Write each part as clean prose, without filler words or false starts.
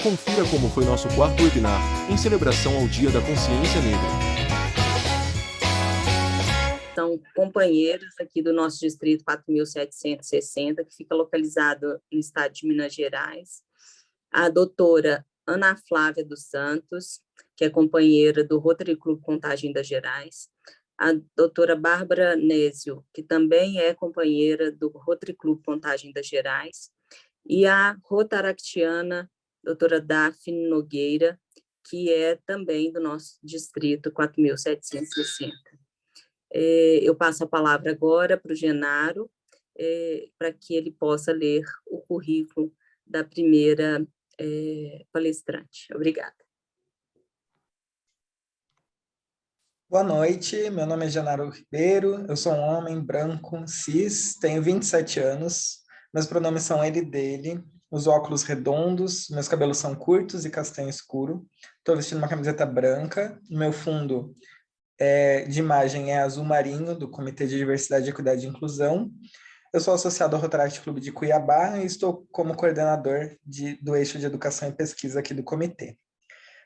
confira como foi nosso quarto webinar, em celebração ao Dia da Consciência Negra. São companheiros aqui do nosso distrito 4.760, que fica localizado no estado de Minas Gerais. A doutora Ana Flávia dos Santos, que é companheira do Rotary Clube Contagem das Gerais. A doutora Bárbara Nésio, que também é companheira do Rotary Clube Contagem das Gerais. E a rotaractiana, doutora Daphne Nogueira, que é também do nosso distrito 4.760. Eu passo a palavra agora para o Genaro, para que ele possa ler o currículo da primeira palestrante. Obrigada. Boa noite, meu nome é Genaro Ribeiro, eu sou um homem branco, cis, tenho 27 anos, meus pronomes são ele e dele, uso óculos redondos, meus cabelos são curtos e castanho escuro, estou vestindo uma camiseta branca, meu fundo de imagem é azul marinho, do Comitê de Diversidade, Equidade e Inclusão. Eu sou associado ao Rotaract Clube de Cuiabá e estou como coordenador do eixo de educação e pesquisa aqui do comitê.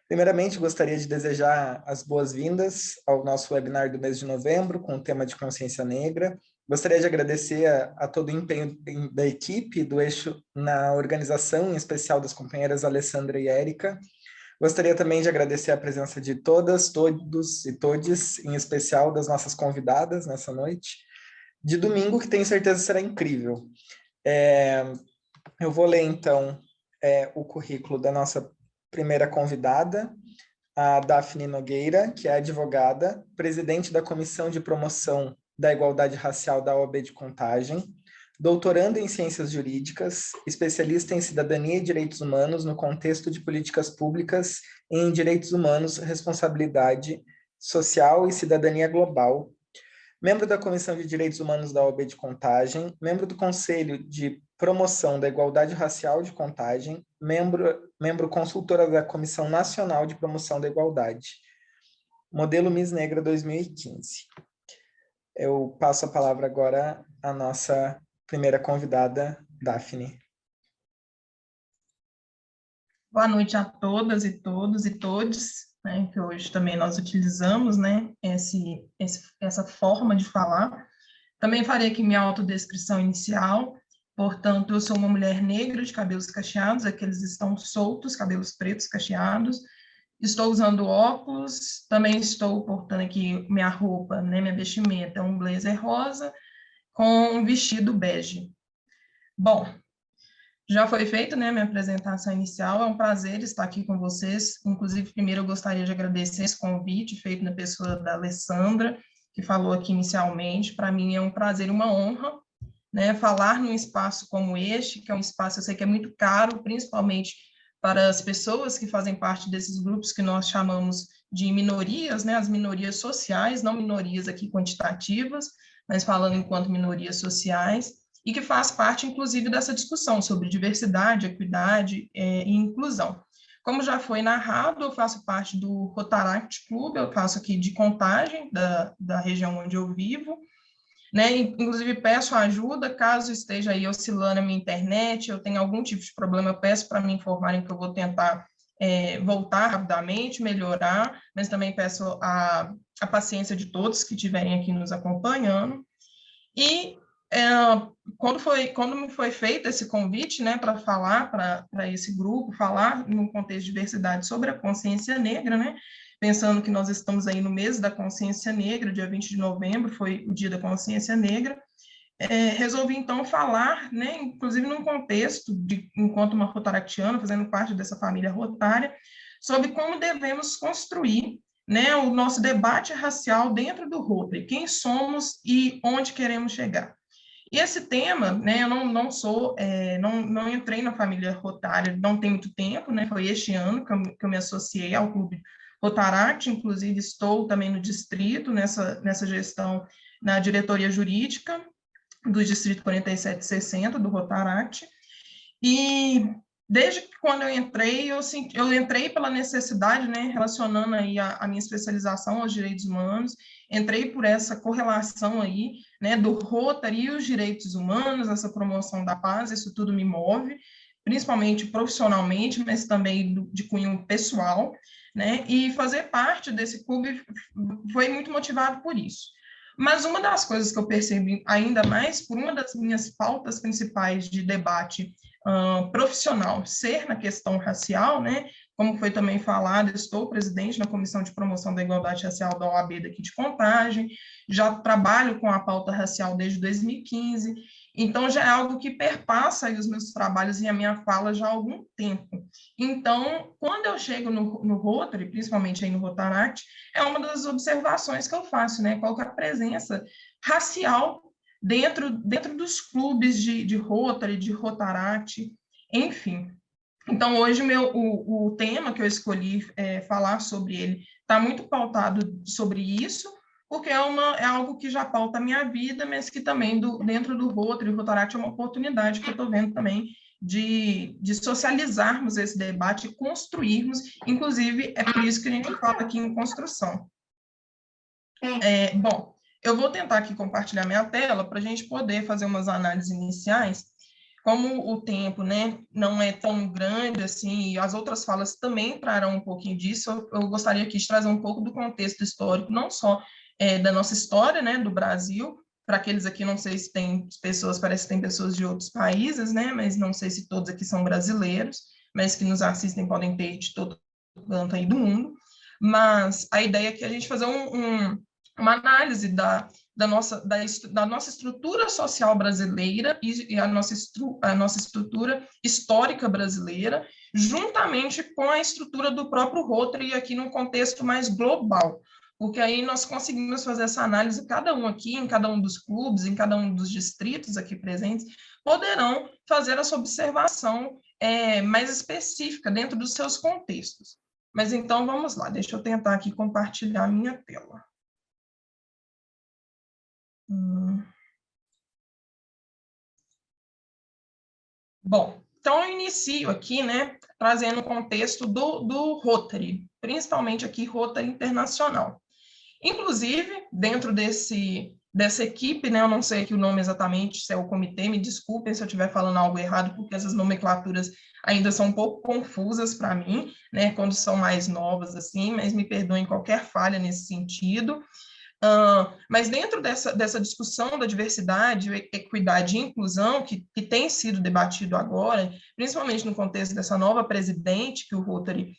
Primeiramente, gostaria de desejar as boas-vindas ao nosso webinar do mês de novembro, com o tema de consciência negra. Gostaria de agradecer a todo o empenho da equipe do eixo na organização, em especial das companheiras Alessandra e Érica. Gostaria também de agradecer a presença de todas, todos e todes, em especial das nossas convidadas nessa noite, de domingo, que tenho certeza será incrível. Eu vou ler, então, o currículo da nossa primeira convidada, a Daphne Nogueira, que é advogada, presidente da Comissão de Promoção da Igualdade Racial da OAB de Contagem, doutoranda em Ciências Jurídicas, especialista em Cidadania e Direitos Humanos no contexto de políticas públicas em Direitos Humanos, Responsabilidade Social e Cidadania Global, membro da Comissão de Direitos Humanos da OAB de Contagem, membro do Conselho de Promoção da Igualdade Racial de Contagem, membro consultora da Comissão Nacional de Promoção da Igualdade, modelo Miss Negra 2015. Eu passo a palavra agora à nossa primeira convidada, Daphne. Boa noite a todas e todos e todes, né, que hoje também nós utilizamos, né, essa forma de falar. Também farei aqui minha autodescrição inicial. Portanto, eu sou uma mulher negra de cabelos cacheados, aqueles estão soltos, cabelos pretos cacheados. Estou usando óculos, também estou portando aqui minha roupa, né, minha vestimenta, é um blazer rosa com um vestido bege. Bom, já foi feita, né, minha apresentação inicial, é um prazer estar aqui com vocês. Inclusive, primeiro eu gostaria de agradecer esse convite feito na pessoa da Alessandra, que falou aqui inicialmente. Para mim é um prazer e uma honra, né, falar num espaço como este, que é um espaço, eu sei que é muito caro, principalmente para as pessoas que fazem parte desses grupos que nós chamamos de minorias, né, as minorias sociais, não minorias aqui quantitativas, mas falando enquanto minorias sociais, e que faz parte, inclusive, dessa discussão sobre diversidade, equidade e inclusão. Como já foi narrado, eu faço parte do Rotaract Clube, eu faço aqui de Contagem, da região onde eu vivo, né? Inclusive peço ajuda, caso esteja aí oscilando a minha internet, eu tenho algum tipo de problema, eu peço para me informarem que eu vou tentar voltar rapidamente, melhorar, mas também peço a paciência de todos que estiverem aqui nos acompanhando. E quando me foi feito esse convite, né, para falar para esse grupo, falar no contexto de diversidade sobre a consciência negra, né, pensando que nós estamos aí no mês da consciência negra, dia 20 de novembro, foi o dia da consciência negra, resolvi então falar, né, inclusive num contexto enquanto uma rotaractiana, fazendo parte dessa família rotária, sobre como devemos construir, né, o nosso debate racial dentro do Rotary, quem somos e onde queremos chegar. E esse tema, né, eu não entrei na família rotária, não tem muito tempo, né, foi este ano que eu me associei ao Clube Rotaract, inclusive estou também no distrito, nessa gestão, na diretoria jurídica do distrito 4760 do Rotaract, e desde que quando eu entrei pela necessidade, né, relacionando aí a minha especialização aos direitos humanos, entrei por essa correlação aí, né, do Rotary e os direitos humanos, essa promoção da paz, isso tudo me move, principalmente profissionalmente, mas também de cunho pessoal, né? E fazer parte desse clube foi muito motivado por isso. Mas uma das coisas que eu percebi ainda mais, por uma das minhas pautas principais de debate profissional ser na questão racial, né? Como foi também falado, estou presidente na Comissão de Promoção da Igualdade Racial da OAB daqui de Contagem, já trabalho com a pauta racial desde 2015, então já é algo que perpassa aí os meus trabalhos e a minha fala já há algum tempo. Então, quando eu chego no Rotary, principalmente aí no Rotaract, é uma das observações que eu faço, né? Qual que é a presença racial dentro dos clubes de Rotary, de Rotaract, enfim. Então, hoje, o tema que eu escolhi falar sobre ele está muito pautado sobre isso, porque é algo que já pauta a minha vida, mas que também, dentro do Rotary, o Rotaract é uma oportunidade que eu estou vendo também de socializarmos esse debate e construirmos, inclusive, é por isso que a gente fala aqui em construção. Bom, eu vou tentar aqui compartilhar minha tela para a gente poder fazer umas análises iniciais. Como o tempo, né, não é tão grande assim, e as outras falas também trarão um pouquinho disso, eu gostaria aqui de trazer um pouco do contexto histórico, não só da nossa história, né, do Brasil, para aqueles aqui, não sei se tem pessoas, parece que tem pessoas de outros países, né, mas não sei se todos aqui são brasileiros, mas que nos assistem podem ter de todo canto aí do mundo, mas a ideia é que a gente fazer uma análise da nossa estrutura social brasileira e a nossa estrutura histórica brasileira, juntamente com a estrutura do próprio Rotary, aqui num contexto mais global, porque aí nós conseguimos fazer essa análise, cada um aqui, em cada um dos clubes, em cada um dos distritos aqui presentes, poderão fazer essa observação mais específica dentro dos seus contextos. Mas então, vamos lá, deixa eu tentar aqui compartilhar a minha tela. Bom, então eu inicio aqui, né, trazendo o contexto do Rotary, principalmente aqui Rotary Internacional. Inclusive, dentro dessa equipe, né, eu não sei aqui o nome exatamente, se é o comitê, me desculpem se eu estiver falando algo errado, porque essas nomenclaturas ainda são um pouco confusas para mim, né, quando são mais novas, assim, mas me perdoem qualquer falha nesse sentido. Mas dentro dessa discussão da diversidade, equidade e inclusão, que tem sido debatido agora, principalmente no contexto dessa nova presidente, que o Rotary,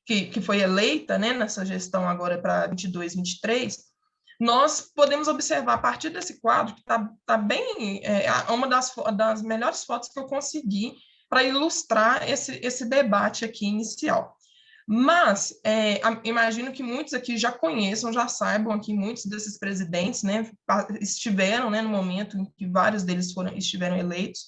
que foi eleita, né, nessa gestão agora para 22, 23, nós podemos observar, a partir desse quadro, que está bem, uma das melhores fotos que eu consegui para ilustrar esse debate aqui inicial. Mas, imagino que muitos aqui já conheçam, já saibam aqui, muitos desses presidentes, né, estiveram, né, no momento em que vários deles estiveram eleitos,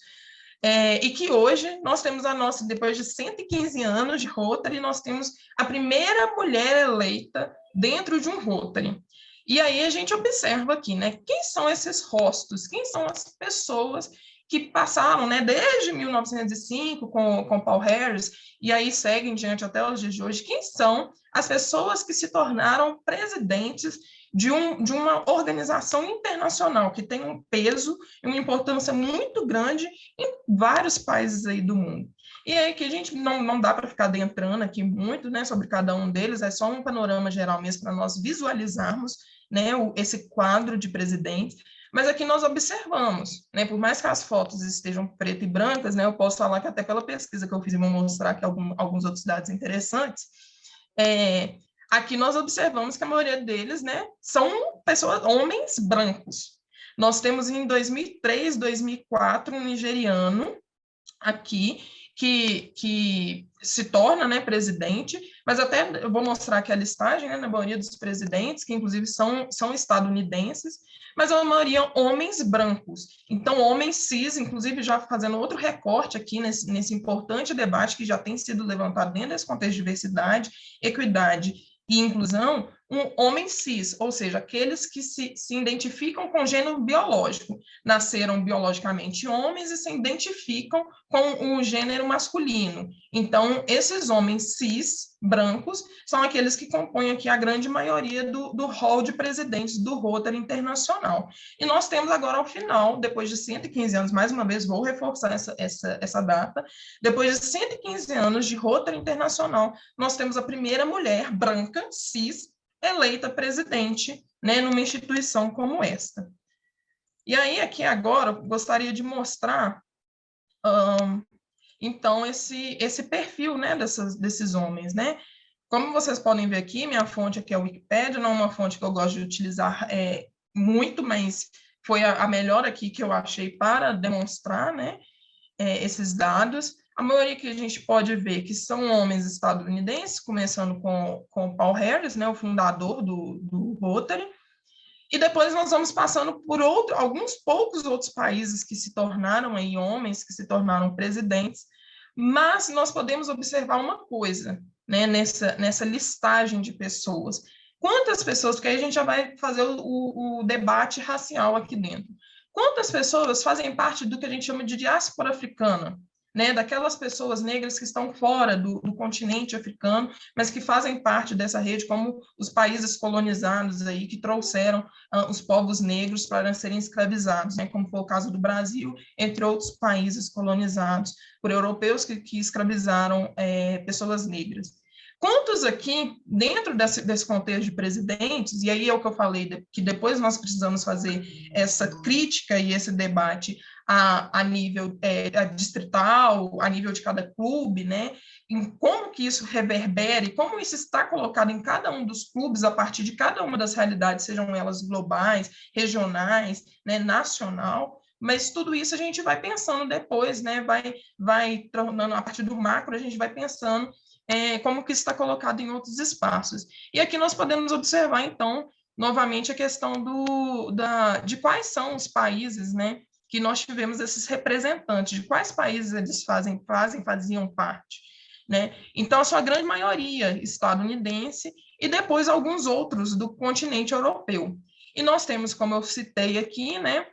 e que hoje nós temos depois de 115 anos de Rotary, nós temos a primeira mulher eleita dentro de um Rotary. E aí a gente observa aqui, né, quem são esses rostos, quem são as pessoas que passaram, né, desde 1905 com Paul Harris, e aí seguem diante até os dias de hoje, quem são as pessoas que se tornaram presidentes de uma organização internacional que tem um peso e uma importância muito grande em vários países aí do mundo. E aí que a gente não dá para ficar adentrando aqui muito, né, sobre cada um deles, é só um panorama geral mesmo para nós visualizarmos, né, esse quadro de presidentes. Mas aqui nós observamos, né, por mais que as fotos estejam preto e brancas, né, eu posso falar que até pela pesquisa que eu fiz, e vou mostrar aqui alguns outros dados interessantes, aqui nós observamos que a maioria deles, né, são homens brancos. Nós temos em 2003, 2004, um nigeriano aqui, que se torna, né, presidente, mas até eu vou mostrar aqui a listagem, né, na maioria dos presidentes, que inclusive são estadunidenses, mas a maioria homens brancos. Então, homens cis, inclusive já fazendo outro recorte aqui nesse importante debate que já tem sido levantado dentro desse contexto de diversidade, equidade e inclusão, um homem cis, ou seja, aqueles que se identificam com gênero biológico. nasceram biologicamente homens e se identificam com o gênero masculino. Então, esses homens cis, brancos, são aqueles que compõem aqui a grande maioria do hall de presidentes do Rotary Internacional. E nós temos agora, ao final, depois de 115 anos, mais uma vez, vou reforçar essa data, depois de 115 anos de Rotary Internacional, nós temos a primeira mulher branca, cis, eleita presidente, né, numa instituição como esta. E aí, aqui agora, eu gostaria de mostrar, então, esse perfil, né, desses homens, né? Como vocês podem ver aqui, minha fonte aqui é a Wikipédia, não é uma fonte que eu gosto de utilizar muito, mas foi a melhor aqui que eu achei para demonstrar, né, esses dados. A maioria que a gente pode ver que são homens estadunidenses, começando com o Paul Harris, né, o fundador do Rotary, e depois nós vamos passando por alguns poucos outros países que se tornaram aí homens, que se tornaram presidentes, mas nós podemos observar uma coisa, né, nessa listagem de pessoas. Quantas pessoas, porque aí a gente já vai fazer o debate racial aqui dentro. Quantas pessoas fazem parte do que a gente chama de diáspora africana, né, daquelas pessoas negras que estão fora do continente africano, mas que fazem parte dessa rede, como os países colonizados aí, que trouxeram os povos negros para serem escravizados, né, como foi o caso do Brasil, entre outros países colonizados por europeus que escravizaram pessoas negras. Quantos aqui, dentro desse contexto de presidentes, e aí é o que eu falei, que depois nós precisamos fazer essa crítica e esse debate a nível distrital, a nível de cada clube, né? Em como que isso reverbera e como isso está colocado em cada um dos clubes a partir de cada uma das realidades, sejam elas globais, regionais, né, nacional, mas tudo isso a gente vai pensando depois, né? Vai tornando, a partir do macro, a gente vai pensando como que isso está colocado em outros espaços. E aqui nós podemos observar, então, novamente, a questão de quais são os países, né, que nós tivemos esses representantes, de quais países eles faziam parte, né? Então, a sua grande maioria estadunidense e depois alguns outros do continente europeu. E nós temos, como eu citei aqui, né,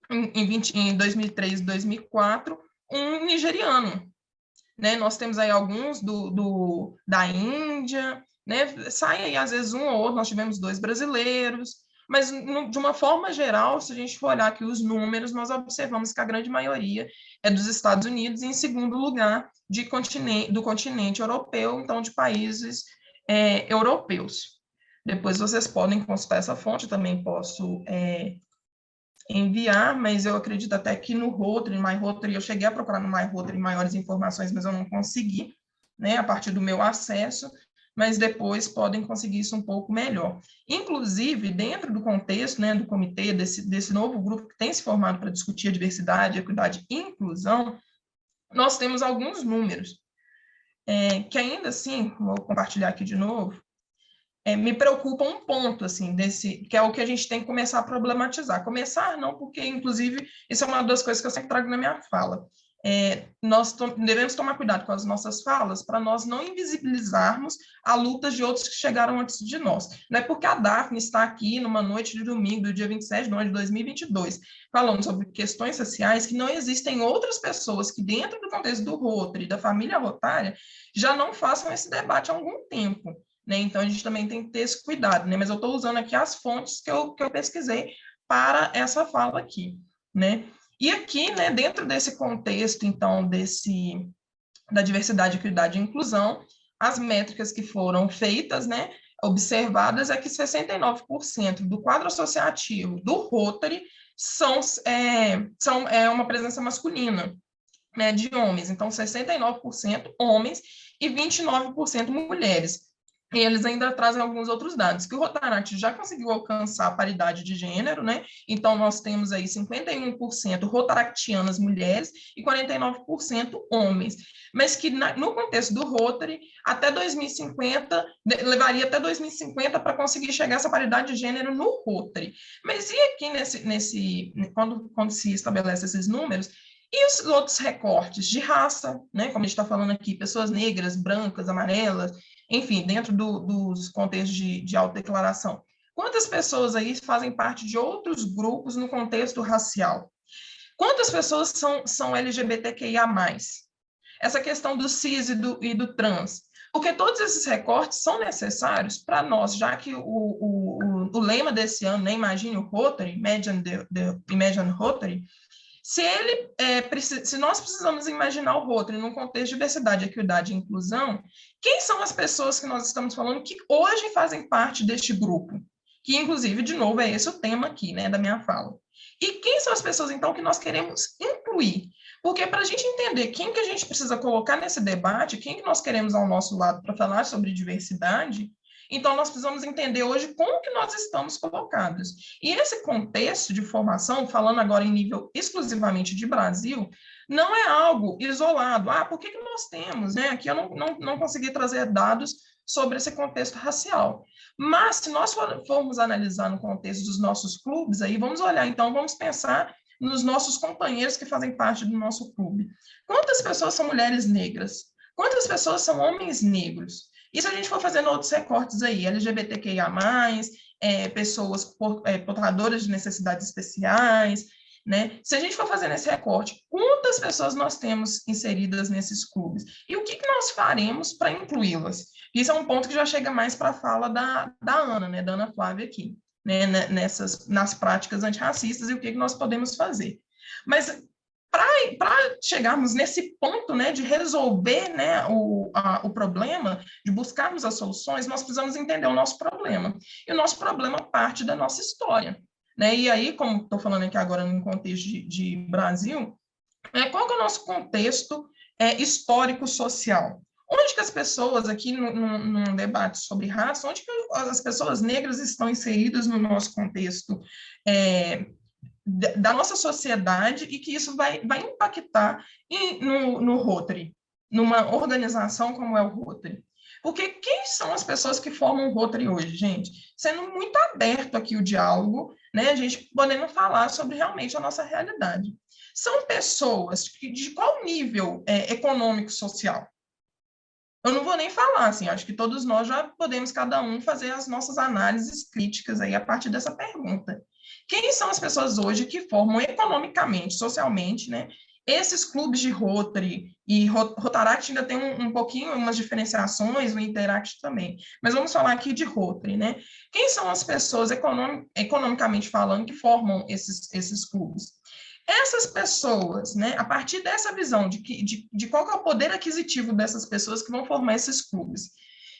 em 2003 e 2004, um nigeriano, né? Nós temos aí alguns da Índia, né? Sai aí às vezes um ou outro, nós tivemos 2 brasileiros, mas de uma forma geral, se a gente for olhar aqui os números, nós observamos que a grande maioria é dos Estados Unidos e, em segundo lugar, do continente europeu, então de países europeus. Depois vocês podem consultar essa fonte, eu também posso enviar, mas eu acredito até que no Rotary, no MyRotary, eu cheguei a procurar no MyRotary maiores informações, mas eu não consegui, né, a partir do meu acesso, mas depois podem conseguir isso um pouco melhor. Inclusive, dentro do contexto, né, do comitê, desse novo grupo que tem se formado para discutir a diversidade, equidade e inclusão, nós temos alguns números, que ainda assim, vou compartilhar aqui de novo, me preocupa um ponto, assim, que é o que a gente tem que começar a problematizar. Começar não, porque, inclusive, isso é uma das coisas que eu sempre trago na minha fala. Nós devemos tomar cuidado com as nossas falas para nós não invisibilizarmos a luta de outros que chegaram antes de nós. Não é porque a Daphne está aqui numa noite de domingo, do dia 27 de novembro de 2022, falando sobre questões sociais, que não existem outras pessoas que, dentro do contexto do Rotary, da família rotária, já não façam esse debate há algum tempo. Né? Então, a gente também tem que ter esse cuidado, né? Mas eu estou usando aqui as fontes que eu pesquisei para essa fala aqui, né? E aqui, né, dentro desse contexto, então, da diversidade, equidade e inclusão, as métricas que foram feitas, né, observadas, é que 69% do quadro associativo do Rotary são uma presença masculina, né, de homens. Então, 69% homens e 29% mulheres. E eles ainda trazem alguns outros dados, que o Rotaract já conseguiu alcançar a paridade de gênero, né? Então, nós temos aí 51% rotaractianas mulheres e 49% homens. Mas que, no contexto do Rotary, até 2050, levaria até 2050 para conseguir chegar a essa paridade de gênero no Rotary. Mas e aqui, quando se estabelece esses números, e os outros recortes de raça, né? Como a gente está falando aqui, pessoas negras, brancas, amarelas, enfim, dentro dos contextos de autodeclaração. Quantas pessoas aí fazem parte de outros grupos no contexto racial? Quantas pessoas são LGBTQIA+. Essa questão do cis e do trans. Porque todos esses recortes são necessários para nós, já que o lema desse ano, né, Imagine o Rotary, Imagine Rotary, se nós precisamos imaginar o Rotary num contexto de diversidade, equidade e inclusão, quem são as pessoas que nós estamos falando que hoje fazem parte deste grupo? Que, inclusive, de novo, é esse o tema aqui, né, da minha fala. E quem são as pessoas, então, que nós queremos incluir? Porque para a gente entender quem que a gente precisa colocar nesse debate, quem que nós queremos ao nosso lado para falar sobre diversidade, então nós precisamos entender hoje como que nós estamos colocados. E esse contexto de formação, falando agora em nível exclusivamente de Brasil, não é algo isolado. Por que nós temos, né? Aqui eu não consegui trazer dados sobre esse contexto racial. Mas, se nós formos analisar no contexto dos nossos clubes, aí vamos olhar, então, vamos pensar nos nossos companheiros que fazem parte do nosso clube. Quantas pessoas são mulheres negras? Quantas pessoas são homens negros? E se a gente for fazendo outros recortes aí, LGBTQIA+, pessoas portadoras de necessidades especiais, né? Se a gente for fazendo esse recorte, quantas pessoas nós temos inseridas nesses clubes? E o que nós faremos para incluí-las? Isso é um ponto que já chega mais para a fala da Ana, né? Da Ana Flávia aqui, né? Nas práticas antirracistas e o que nós podemos fazer. Mas para chegarmos nesse ponto, né, de resolver, né, o problema, de buscarmos as soluções, nós precisamos entender o nosso problema. E o nosso problema parte da nossa história. Né? E aí, como estou falando aqui agora no contexto de Brasil, qual que é o nosso contexto histórico-social? Onde que as pessoas, aqui num debate sobre raça, onde que as pessoas negras estão inseridas no nosso contexto da nossa sociedade e que isso vai impactar no Rotary, numa organização como é o Rotary? Porque quem são as pessoas que formam o Rotary hoje, gente? Sendo muito aberto aqui o diálogo, né? A gente podendo falar sobre realmente a nossa realidade. São pessoas de qual nível econômico-social? Eu não vou nem falar, assim, acho que todos nós já podemos, cada um, fazer as nossas análises críticas aí a partir dessa pergunta. Quem são as pessoas hoje que formam economicamente, socialmente, né? Esses clubes de Rotary, e Rotaract ainda tem um pouquinho, umas diferenciações, o Interact também, mas vamos falar aqui de Rotary, né? Quem são as pessoas, economicamente falando, que formam esses clubes? Essas pessoas, né, a partir dessa visão de qual que é o poder aquisitivo dessas pessoas que vão formar esses clubes,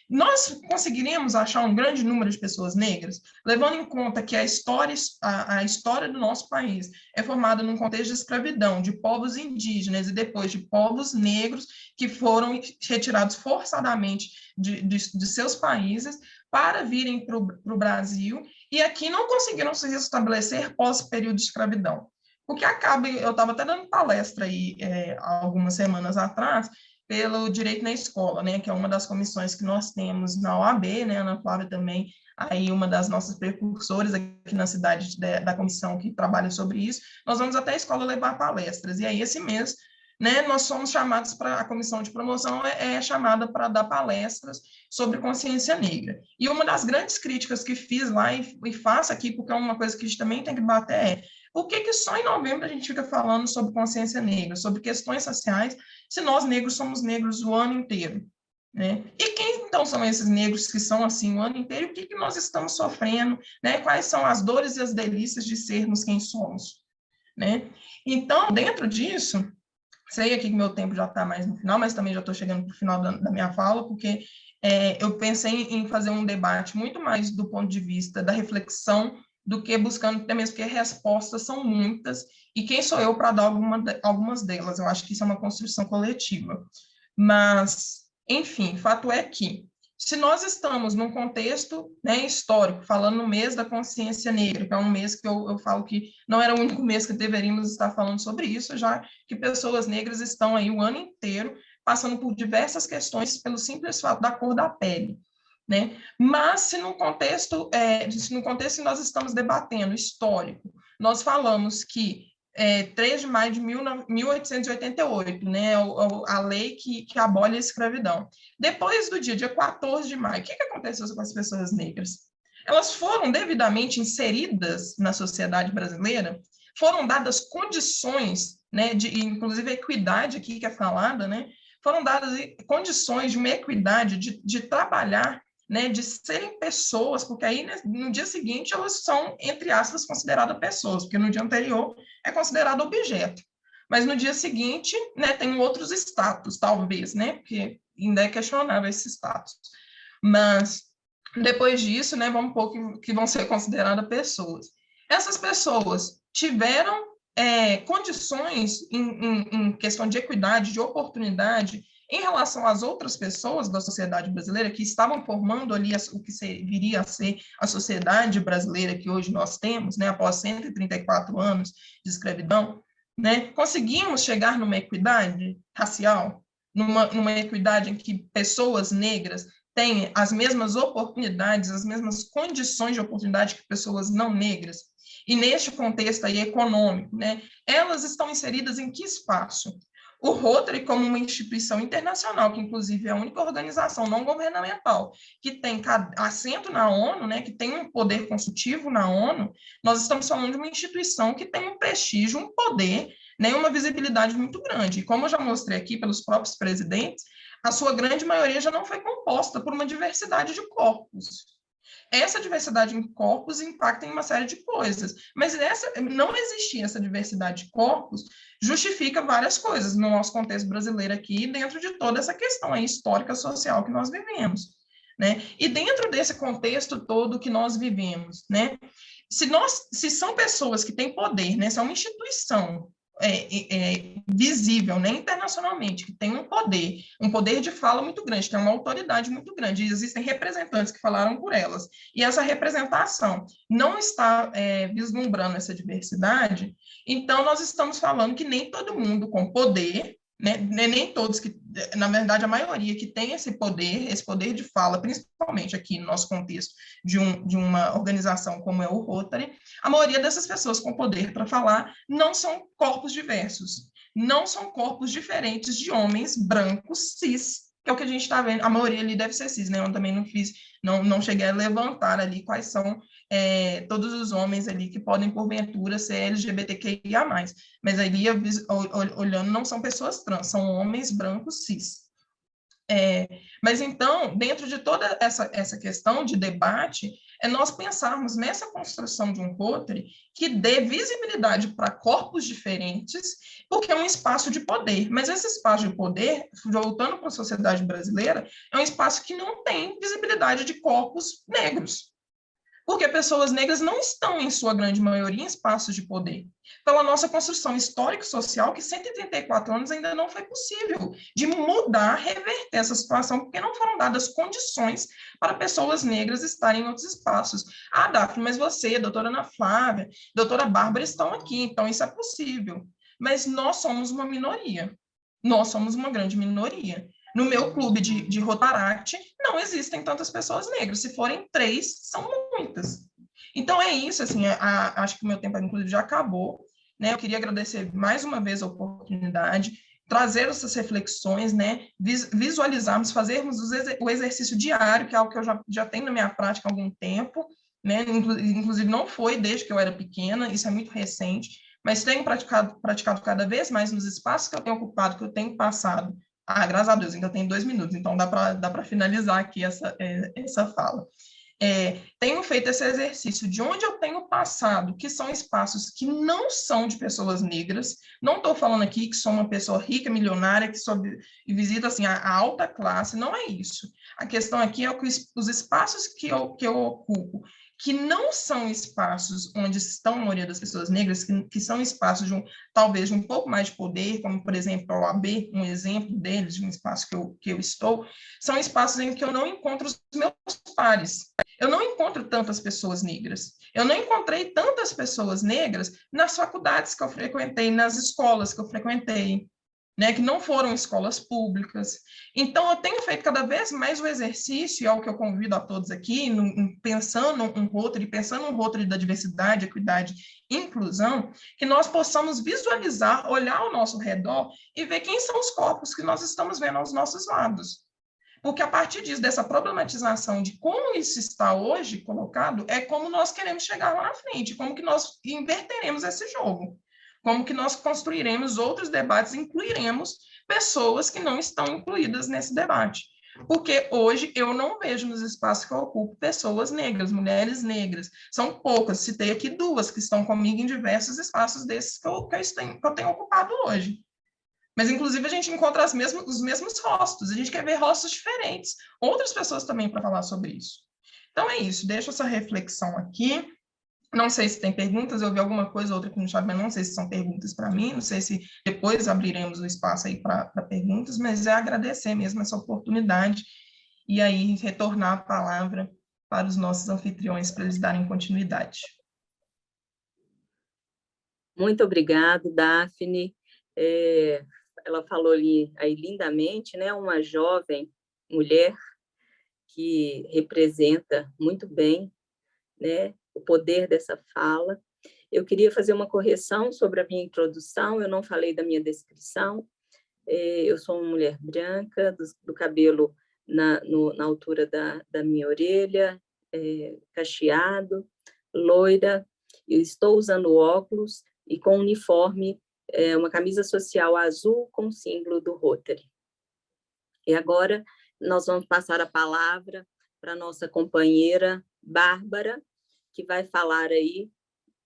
nós conseguiríamos achar um grande número de pessoas negras, levando em conta que a história do nosso país é formada num contexto de escravidão, de povos indígenas e depois de povos negros que foram retirados forçadamente de seus países para virem para o Brasil e aqui não conseguiram se restabelecer pós-período de escravidão. O que acaba, eu estava até dando palestra aí algumas semanas atrás, pelo Direito na Escola, né, que é uma das comissões que nós temos na OAB, né, Ana Flávia também, aí uma das nossas precursoras aqui na cidade da comissão que trabalha sobre isso, nós vamos até a escola levar palestras, e aí esse mês, né, nós somos chamados para, a comissão de promoção é chamada para dar palestras sobre consciência negra. E uma das grandes críticas que fiz lá e faço aqui, porque é uma coisa que a gente também tem que bater por que só em novembro a gente fica falando sobre consciência negra, sobre questões sociais, se nós negros somos negros o ano inteiro, né? E quem então são esses negros que são assim o ano inteiro? O que nós estamos sofrendo, né? Quais são as dores e as delícias de sermos quem somos, né? Então, dentro disso, sei aqui que meu tempo já está mais no final, mas também já estou chegando para o final da minha fala, porque eu pensei em fazer um debate muito mais do ponto de vista da reflexão do que buscando, até mesmo porque respostas são muitas, e quem sou eu para dar algumas delas? Eu acho que isso é uma construção coletiva. Mas, enfim, fato é que, se nós estamos num contexto, né, histórico, falando no mês da consciência negra, que é um mês que eu falo que não era o único mês que deveríamos estar falando sobre isso, já que pessoas negras estão aí o ano inteiro passando por diversas questões pelo simples fato da cor da pele. Né? Mas se no contexto que nós estamos debatendo histórico, nós falamos que 3 de maio de 1888, né, a lei que abole a escravidão. Depois do dia 14 de maio, o que aconteceu com as pessoas negras? elas foram devidamente inseridas na sociedade brasileira, foram dadas condições, né, inclusive a equidade aqui que é falada, né, foram dadas condições de uma equidade, de trabalhar, né, de serem pessoas, porque aí no dia seguinte elas são, entre aspas, consideradas pessoas, porque no dia anterior é considerado objeto. Mas no dia seguinte, né, tem outros status, talvez, né, porque ainda é questionável esse status. Mas depois disso, né, vamos pôr que vão ser consideradas pessoas. Essas pessoas tiveram condições em questão de equidade, de oportunidade, em relação às outras pessoas da sociedade brasileira que estavam formando ali o que viria a ser a sociedade brasileira que hoje nós temos, né, após 134 anos de escravidão, né, conseguimos chegar numa equidade racial, numa equidade em que pessoas negras têm as mesmas oportunidades, as mesmas condições de oportunidade que pessoas não negras. E neste contexto aí econômico, né, elas estão inseridas em que espaço? O Rotary, como uma instituição internacional, que inclusive é a única organização não governamental que tem assento na ONU, né, que tem um poder consultivo na ONU, nós estamos falando de uma instituição que tem um prestígio, um poder, né, uma visibilidade muito grande. E como eu já mostrei aqui pelos próprios presidentes, a sua grande maioria já não foi composta por uma diversidade de corpos. Essa diversidade em corpos impacta em uma série de coisas, mas não existir essa diversidade de corpos justifica várias coisas no nosso contexto brasileiro aqui, dentro de toda essa questão aí histórica social que nós vivemos, né? E dentro desse contexto todo que nós vivemos, né? Se são pessoas que têm poder, né? Se é uma instituição visível, né, internacionalmente, que tem um poder de fala muito grande, tem uma autoridade muito grande, e existem representantes que falaram por elas, e essa representação não está vislumbrando essa diversidade, então nós estamos falando que nem todo mundo com poder, né, nem todos que, na verdade, a maioria que tem esse poder de fala, principalmente aqui no nosso contexto de uma organização como é o Rotary, a maioria dessas pessoas com poder para falar não são corpos diversos, não são corpos diferentes de homens brancos cis, que é o que a gente está vendo, a maioria ali deve ser cis, né? Eu também não cheguei a levantar ali quais são todos os homens ali que podem, porventura, ser LGBTQIA+, mas ali, olhando, não são pessoas trans, são homens brancos cis. Mas então, dentro de toda essa questão de debate, nós pensarmos nessa construção de um Rotary que dê visibilidade para corpos diferentes, porque é um espaço de poder. Mas esse espaço de poder, voltando para a sociedade brasileira, é um espaço que não tem visibilidade de corpos negros. Porque pessoas negras não estão, em sua grande maioria, em espaços de poder. Pela nossa construção histórico-social, que 134 anos ainda não foi possível de mudar, reverter essa situação, porque não foram dadas condições para pessoas negras estarem em outros espaços. Ah, Daphne, mas você, doutora Ana Flávia, doutora Bárbara estão aqui, então isso é possível. Mas nós somos uma minoria. Nós somos uma grande minoria. No meu clube de Rotaract, não existem tantas pessoas negras. Se forem 3, são muitas. Então, é isso, assim, acho que o meu tempo, inclusive, já acabou, né? Eu queria agradecer mais uma vez a oportunidade, trazer essas reflexões, né? Visualizarmos, fazermos o exercício diário, que é algo que eu já tenho na minha prática há algum tempo, né? Inclusive, não foi desde que eu era pequena, isso é muito recente, mas tenho praticado cada vez mais nos espaços que eu tenho ocupado, que eu tenho passado. Ah, graças a Deus, ainda tem 2 minutos, então dá para finalizar aqui essa fala. Tenho feito esse exercício de onde eu tenho passado, que são espaços que não são de pessoas negras, não estou falando aqui que sou uma pessoa rica, milionária, que só visita assim, a alta classe, não é isso. A questão aqui é que os espaços que eu ocupo, que não são espaços onde estão a maioria das pessoas negras, que são espaços talvez de um pouco mais de poder, como, por exemplo, a OAB, um exemplo deles, de um espaço que eu estou, são espaços em que eu não encontro os meus pares. Eu não encontro tantas pessoas negras. Eu não encontrei tantas pessoas negras nas faculdades que eu frequentei, nas escolas que eu frequentei, né, que não foram escolas públicas. Então, eu tenho feito cada vez mais o exercício, e é o que eu convido a todos aqui, pensando um Rotary da diversidade, equidade e inclusão, que nós possamos visualizar, olhar ao nosso redor e ver quem são os corpos que nós estamos vendo aos nossos lados. Porque a partir disso, dessa problematização de como isso está hoje colocado, é como nós queremos chegar lá na frente, como que nós inverteremos esse jogo, como que nós construiremos outros debates, incluiremos pessoas que não estão incluídas nesse debate. Porque hoje eu não vejo nos espaços que eu ocupo pessoas negras, mulheres negras. São poucas, citei aqui 2 que estão comigo em diversos espaços desses que eu tenho ocupado hoje. Mas, inclusive, a gente encontra os mesmos rostos, a gente quer ver rostos diferentes, outras pessoas também para falar sobre isso. Então, é isso, deixo essa reflexão aqui. Não sei se tem perguntas, eu vi alguma coisa ou outra aqui no chat, mas não sei se são perguntas para mim, não sei se depois abriremos o espaço aí para perguntas, mas é agradecer mesmo essa oportunidade e aí retornar a palavra para os nossos anfitriões, para eles darem continuidade. Muito obrigada, Daphne. Ela falou ali aí lindamente, né? Uma jovem mulher que representa muito bem, né, o poder dessa fala. Eu queria fazer uma correção sobre a minha introdução, eu não falei da minha descrição. Eu sou uma mulher branca, do cabelo na altura da minha orelha, cacheado, loira, eu estou usando óculos e com uniforme, uma camisa social azul com símbolo do Rotary. E agora nós vamos passar a palavra para a nossa companheira Bárbara, que vai falar aí,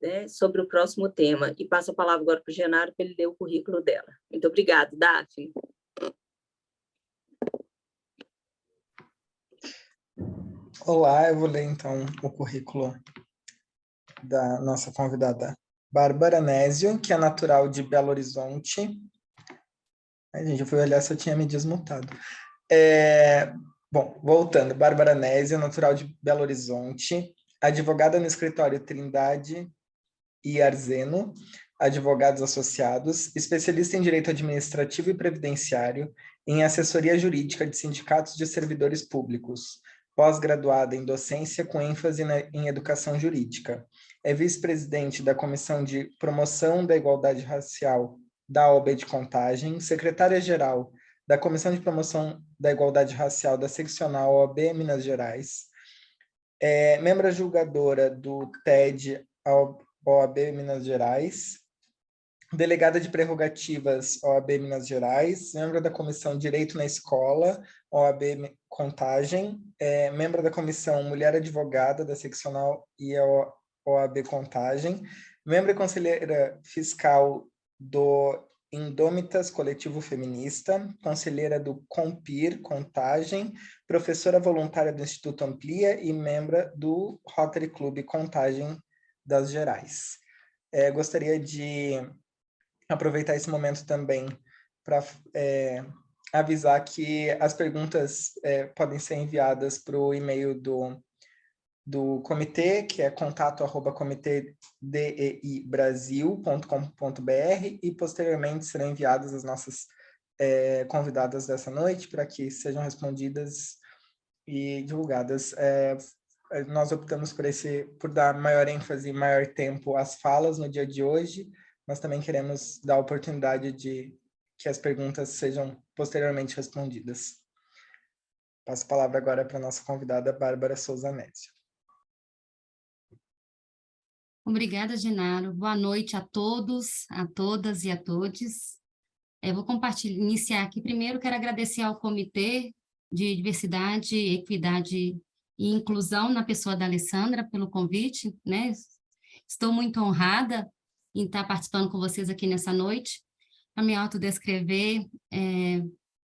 né, sobre o próximo tema. E passo a palavra agora para o Genaro, para ele ler o currículo dela. Muito obrigada, Daphne. Olá, eu vou ler então o currículo da nossa convidada Bárbara Nésio, que é natural de Belo Horizonte. Ai, gente, eu fui olhar se eu tinha me desmutado. Bom, voltando, Bárbara Nésio, natural de Belo Horizonte, advogada no escritório Trindade e Arzeno, advogados associados, especialista em direito administrativo e previdenciário, em assessoria jurídica de sindicatos de servidores públicos, pós-graduada em docência com ênfase em educação jurídica. É vice-presidente da Comissão de Promoção da Igualdade Racial da OAB de Contagem, secretária-geral da Comissão de Promoção da Igualdade Racial da Seccional OAB Minas Gerais, membro julgadora do TED OAB Minas Gerais, delegada de prerrogativas OAB Minas Gerais, membro da Comissão Direito na Escola, OAB Contagem, membro da Comissão Mulher Advogada da Seccional e OAB Contagem, membro e conselheira fiscal do Indômitas Coletivo Feminista, conselheira do Compir Contagem, professora voluntária do Instituto Amplia e membro do Rotary Clube Contagem das Gerais. Gostaria de aproveitar esse momento também para avisar que as perguntas podem ser enviadas para o e-mail do comitê, que é contato@comitedeibrasil.com.br, e posteriormente serão enviadas as nossas convidadas dessa noite para que sejam respondidas e divulgadas. Nós optamos por dar maior ênfase e maior tempo às falas no dia de hoje, mas também queremos dar a oportunidade de que as perguntas sejam posteriormente respondidas. Passo a palavra agora para a nossa convidada, Bárbara Souza Nésio. Obrigada, Genaro. Boa noite a todos, a todas e a todes. Eu vou iniciar aqui. Primeiro, quero agradecer ao Comitê de Diversidade, Equidade e Inclusão, na pessoa da Alessandra, pelo convite, né? Estou muito honrada em estar participando com vocês aqui nessa noite. Para me autodescrever,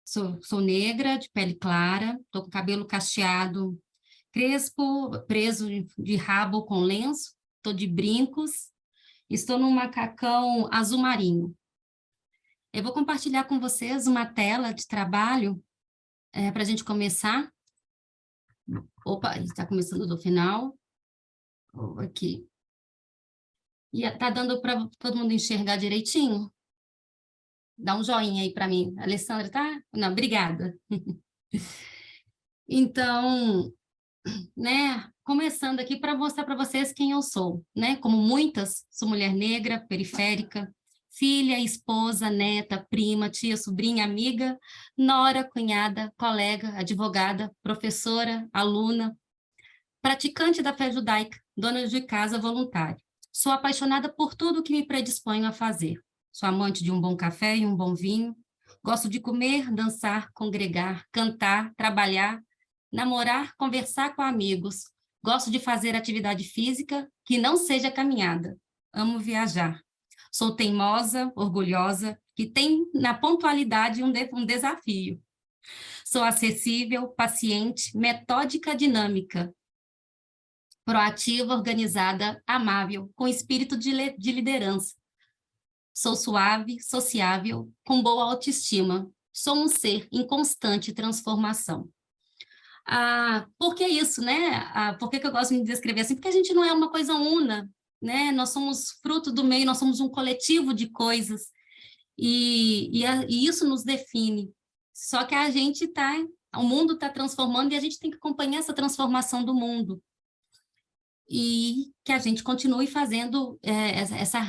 sou negra, de pele clara, estou com cabelo cacheado, crespo, preso de rabo com lenço, estou de brincos, estou num macacão azul marinho. Eu vou compartilhar com vocês uma tela de trabalho para a gente começar. Opa, está começando do final. Aqui. E está dando para todo mundo enxergar direitinho? Dá um joinha aí para mim. Alessandra, tá? Não, obrigada. Então, né, começando aqui para mostrar para vocês quem eu sou, né? Como muitas, sou mulher negra, periférica, filha, esposa, neta, prima, tia, sobrinha, amiga, nora, cunhada, colega, advogada, professora, aluna, praticante da fé judaica, dona de casa voluntária. Sou apaixonada por tudo que me predisponho a fazer. Sou amante de um bom café e um bom vinho. Gosto de comer, dançar, congregar, cantar, trabalhar, namorar, conversar com amigos. Gosto de fazer atividade física que não seja caminhada. Amo viajar. Sou teimosa, orgulhosa, que tem na pontualidade um desafio. Sou acessível, paciente, metódica, dinâmica, proativa, organizada, amável, com espírito de liderança. Sou suave, sociável, com boa autoestima. Sou um ser em constante transformação. Por que isso, né? Por que eu gosto de me descrever assim? Porque a gente não é uma coisa una, né? Nós somos fruto do meio, nós somos um coletivo de coisas, e isso nos define. Só que o mundo está transformando e a gente tem que acompanhar essa transformação do mundo. E que a gente continue fazendo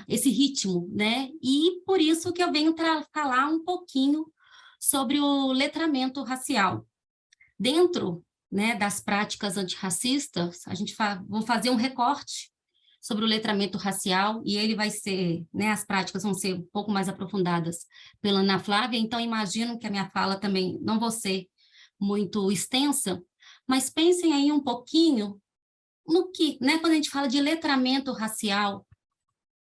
esse ritmo, né? E por isso que eu venho falar um pouquinho sobre o letramento racial. Dentro, né, das práticas antirracistas, vamos fazer um recorte sobre o letramento racial, e ele vai ser, né, as práticas vão ser um pouco mais aprofundadas pela Ana Flávia, então imagino que a minha fala também não vai ser muito extensa, mas pensem aí um pouquinho no que, né, quando a gente fala de letramento racial,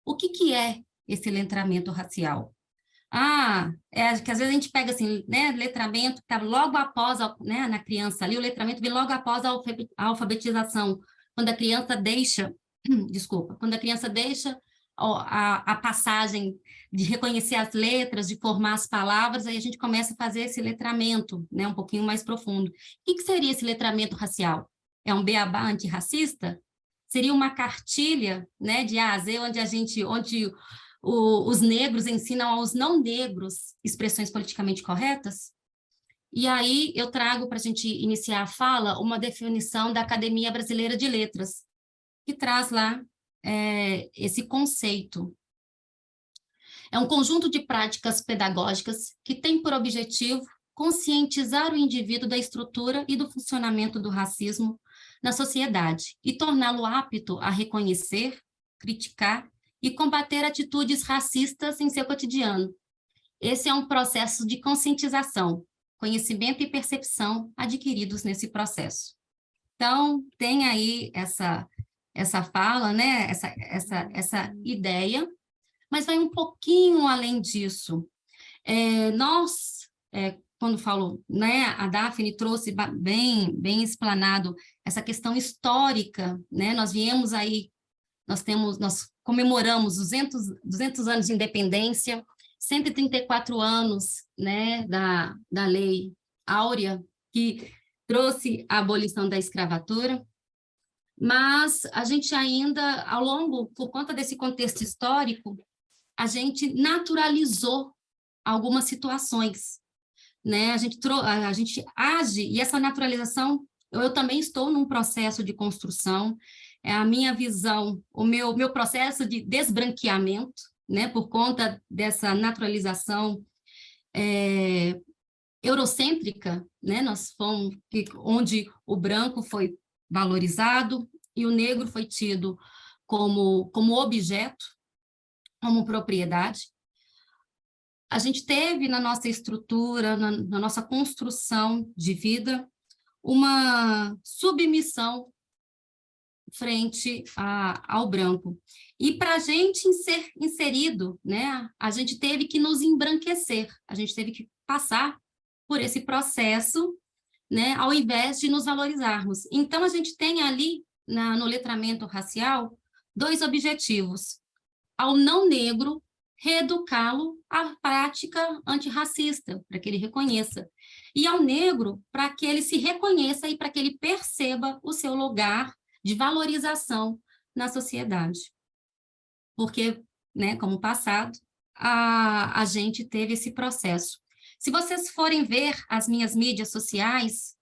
o que é esse letramento racial? Que às vezes a gente pega assim, né, letramento, que está logo após, né, na criança ali, o letramento vem logo após a alfabetização, quando a criança deixa, quando a criança deixa a passagem de reconhecer as letras, de formar as palavras, aí a gente começa a fazer esse letramento, né, um pouquinho mais profundo. O que seria esse letramento racial? É um beabá antirracista? Seria uma cartilha, né, de A a Z, onde os negros ensinam aos não negros expressões politicamente corretas? E aí eu trago para a gente iniciar a fala uma definição da Academia Brasileira de Letras, que traz lá esse conceito. É um conjunto de práticas pedagógicas que tem por objetivo conscientizar o indivíduo da estrutura e do funcionamento do racismo na sociedade e torná-lo apto a reconhecer, criticar e combater atitudes racistas em seu cotidiano. Esse é um processo de conscientização, conhecimento e percepção adquiridos nesse processo. Então, tem aí essa fala, né? essa ideia, mas vai um pouquinho além disso. Quando falo, né, a Daphne trouxe bem explanado essa questão histórica, né? Nós viemos aí, nós comemoramos 200 anos de independência, 134 anos, né, da Lei Áurea, que trouxe a abolição da escravatura, mas a gente ainda, por conta desse contexto histórico, a gente naturalizou algumas situações, né? A gente age, e essa naturalização, eu também estou num processo de construção, a minha visão, o meu processo de desbranqueamento, né, por conta dessa naturalização eurocêntrica, né, onde o branco foi valorizado e o negro foi tido como objeto, como propriedade. A gente teve na nossa estrutura, na nossa construção de vida, uma submissão frente ao branco. E para a gente ser inserido, né, a gente teve que nos embranquecer, a gente teve que passar por esse processo, né, ao invés de nos valorizarmos. Então, a gente tem ali, no letramento racial, 2 objetivos. Ao não negro, reeducá-lo à prática antirracista, para que ele reconheça. E ao negro, para que ele se reconheça e para que ele perceba o seu lugar de valorização na sociedade. Porque, né, como passado, a gente teve esse processo. Se vocês forem ver as minhas mídias sociais,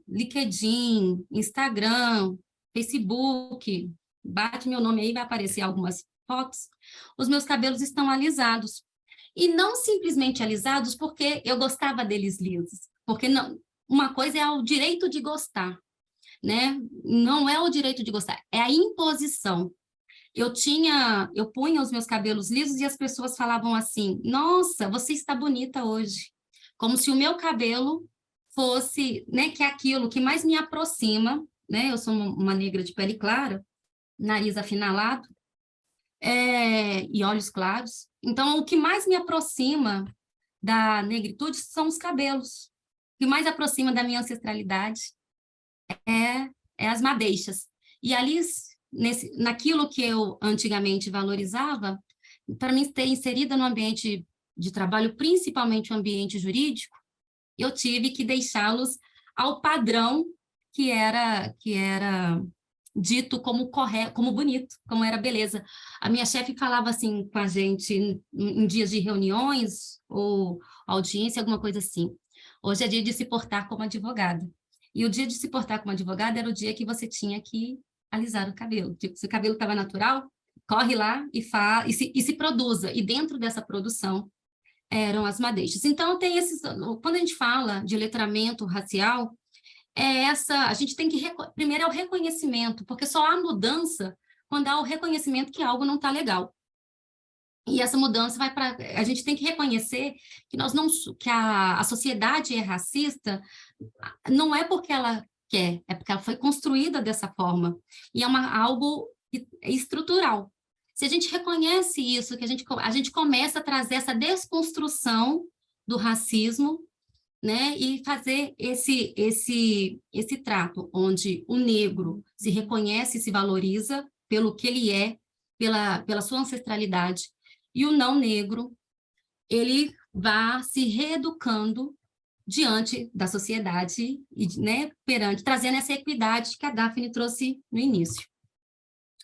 LinkedIn, Instagram, Facebook, bate meu nome aí, vai aparecer algumas fotos, os meus cabelos estão alisados, E não simplesmente alisados porque eu gostava deles lisos, porque não, uma coisa é o direito de gostar, né? Não é o direito de gostar, é a imposição. Eu punha os meus cabelos lisos e as pessoas falavam assim, nossa, você está bonita hoje. Como se o meu cabelo fosse, né, que é aquilo que mais me aproxima, né? Eu sou uma negra de pele clara, nariz afinalado, e olhos claros. Então, o que mais me aproxima da negritude são os cabelos. O que mais aproxima da minha ancestralidade é as madeixas. E ali, naquilo que eu antigamente valorizava, para mim ter inserida no ambiente de trabalho, principalmente o ambiente jurídico, eu tive que deixá-los ao padrão que era dito como correto, como bonito, como era beleza. A minha chefe falava assim com a gente em dias de reuniões ou audiência, alguma coisa assim. Hoje é dia de se portar como advogada. E o dia de se portar como advogada era o dia que você tinha que alisar o cabelo. Tipo, se o cabelo estava natural, corre lá e se produza. E dentro dessa produção eram as madeixas. Então, tem esses... Quando a gente fala de letramento racial, a gente tem que... Primeiro é o reconhecimento, porque só há mudança quando há o reconhecimento que algo não está legal. E essa mudança vai para... A gente tem que reconhecer que que a sociedade é racista, não é porque ela quer, é porque ela foi construída dessa forma. E é algo estrutural. Se a gente reconhece isso, que a gente começa a trazer essa desconstrução do racismo, né, e fazer esse trato, onde o negro se reconhece e se valoriza pelo que ele é, pela sua ancestralidade, e o não negro, ele vai se reeducando diante da sociedade, e, né, trazendo essa equidade que a Daphne trouxe no início.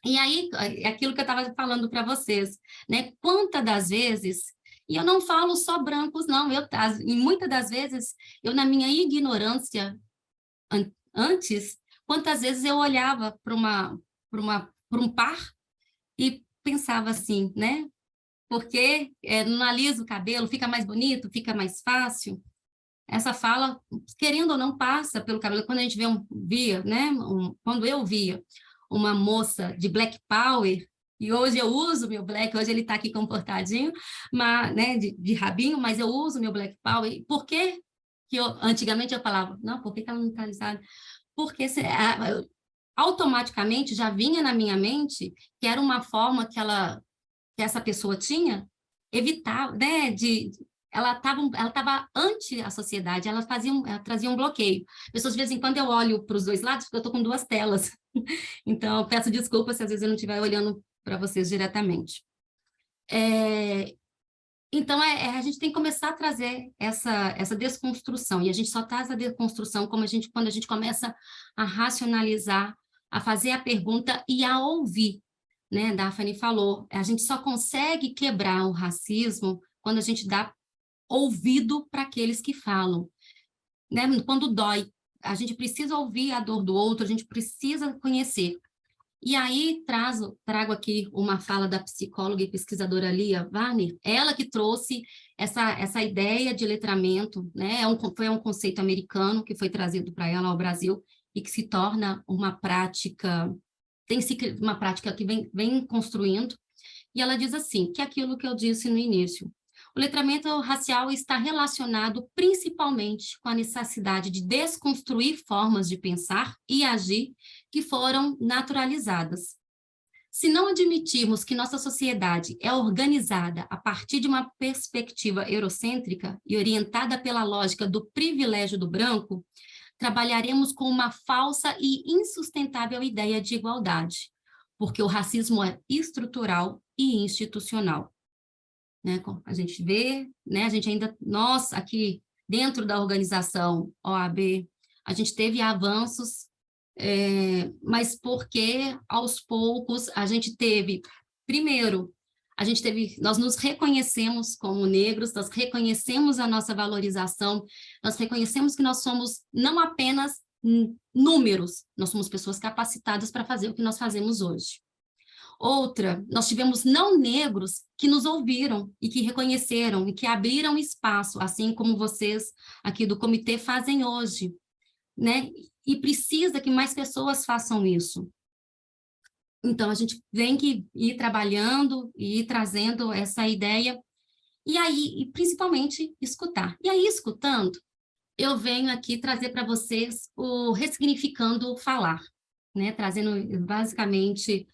E aí, é aquilo que eu estava falando para vocês, né, quantas das vezes... E eu não falo só brancos, não. E muitas das vezes, na minha ignorância antes, quantas vezes eu olhava para um par e pensava assim, né? Porque não alisa o cabelo, fica mais bonito, fica mais fácil. Essa fala, querendo ou não, passa pelo cabelo. Quando a gente quando eu via uma moça de Black Power, e hoje eu uso meu black, hoje ele está aqui comportadinho, mas, né, de rabinho, mas eu uso meu Black Power. Por que antigamente eu falava, não, por que ela não está alisada? Porque automaticamente já vinha na minha mente que era uma forma que essa pessoa tinha evitar, né, ela estava anti a sociedade, ela trazia um bloqueio. Pessoas, de vez em quando, eu olho para os dois lados, porque eu estou com duas telas. Então, peço desculpas se às vezes eu não estiver olhando para vocês diretamente. Então, a gente tem que começar a trazer essa desconstrução, e a gente só traz a desconstrução quando a gente começa a racionalizar, a fazer a pergunta e a ouvir, né? Daphne falou, a gente só consegue quebrar o racismo quando a gente dá ouvido para aqueles que falam, né? Quando dói, a gente precisa ouvir a dor do outro, a gente precisa conhecer. E aí trago aqui uma fala da psicóloga e pesquisadora Lia Warner, ela que trouxe essa ideia de letramento, né? Foi um conceito americano que foi trazido para ela ao Brasil e que se torna uma prática, uma prática que vem construindo. E ela diz assim, que é aquilo que eu disse no início, o letramento racial está relacionado principalmente com a necessidade de desconstruir formas de pensar e agir que foram naturalizadas. Se não admitirmos que nossa sociedade é organizada a partir de uma perspectiva eurocêntrica e orientada pela lógica do privilégio do branco, trabalharemos com uma falsa e insustentável ideia de igualdade, porque o racismo é estrutural e institucional. Né, a gente vê, né, a gente ainda, nós aqui dentro da organização OAB, a gente teve avanços, mas porque aos poucos a gente teve, primeiro, nós nos reconhecemos como negros, nós reconhecemos a nossa valorização, nós reconhecemos que nós somos não apenas números, nós somos pessoas capacitadas para fazer o que nós fazemos hoje. Outra, nós tivemos não negros que nos ouviram e que reconheceram e que abriram espaço, assim como vocês aqui do comitê fazem hoje, né? E precisa que mais pessoas façam isso. Então, a gente tem que ir trabalhando e ir trazendo essa ideia, e aí, e principalmente, escutar. E aí, escutando, eu venho aqui trazer para vocês o Ressignificando Falar, né? Trazendo basicamente,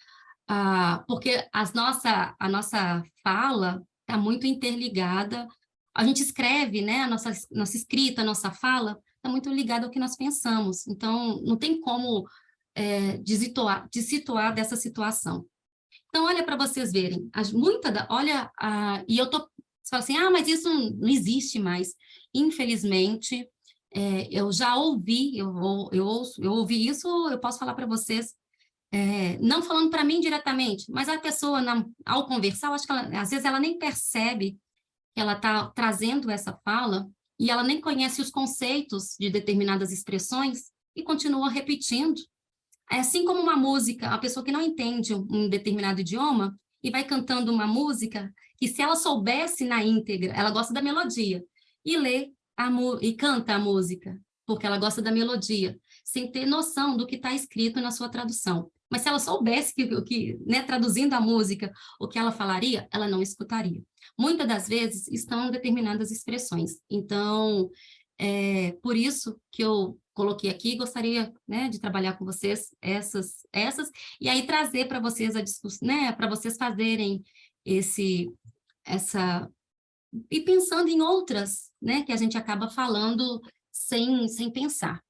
porque a nossa fala está muito interligada, a gente escreve, né? A nossa escrita, a nossa fala está muito ligada ao que nós pensamos, então não tem como desituar dessa situação. Então, olha para vocês verem, e eu tô, você fala assim, mas isso não existe mais. Infelizmente, eu já ouvi, eu ouvi isso, eu posso falar para vocês, não falando para mim diretamente, mas a pessoa, ao conversar, eu acho que às vezes ela nem percebe que ela está trazendo essa fala, e ela nem conhece os conceitos de determinadas expressões, e continua repetindo. É assim como uma música, a pessoa que não entende um determinado idioma, e vai cantando uma música, que se ela soubesse na íntegra, ela gosta da melodia, e e canta a música, porque ela gosta da melodia, sem ter noção do que está escrito na sua tradução. Mas se ela soubesse né, traduzindo a música, o que ela falaria, ela não escutaria. Muitas das vezes estão determinadas expressões. Então, por isso que eu coloquei aqui, gostaria, né, de trabalhar com vocês essas e aí trazer para vocês a discussão, né, para vocês fazerem e pensando em outras, né, que a gente acaba falando sem pensar.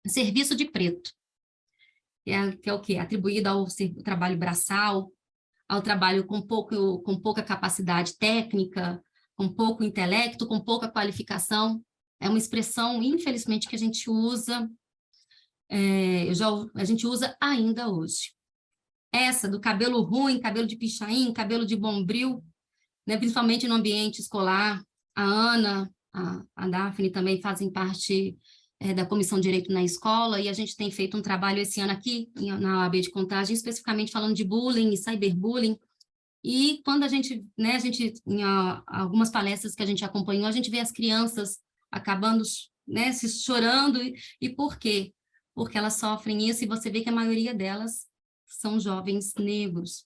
Serviço de preto, que é o quê? Atribuído ao trabalho braçal, ao trabalho com pouca capacidade técnica, com pouco intelecto, com pouca qualificação. É uma expressão, infelizmente, que a gente usa, a gente usa ainda hoje. Essa do cabelo ruim, cabelo de pichain, cabelo de bombril, né, principalmente no ambiente escolar. A Ana, a Daphne também fazem parte da Comissão de Direito na Escola, e a gente tem feito um trabalho esse ano aqui, na OAB de Contagem, especificamente falando de bullying e cyberbullying. E quando a gente, em algumas palestras que a gente acompanhou, a gente vê as crianças acabando, né, se chorando, e por quê? Porque elas sofrem isso, e você vê que a maioria delas são jovens negros,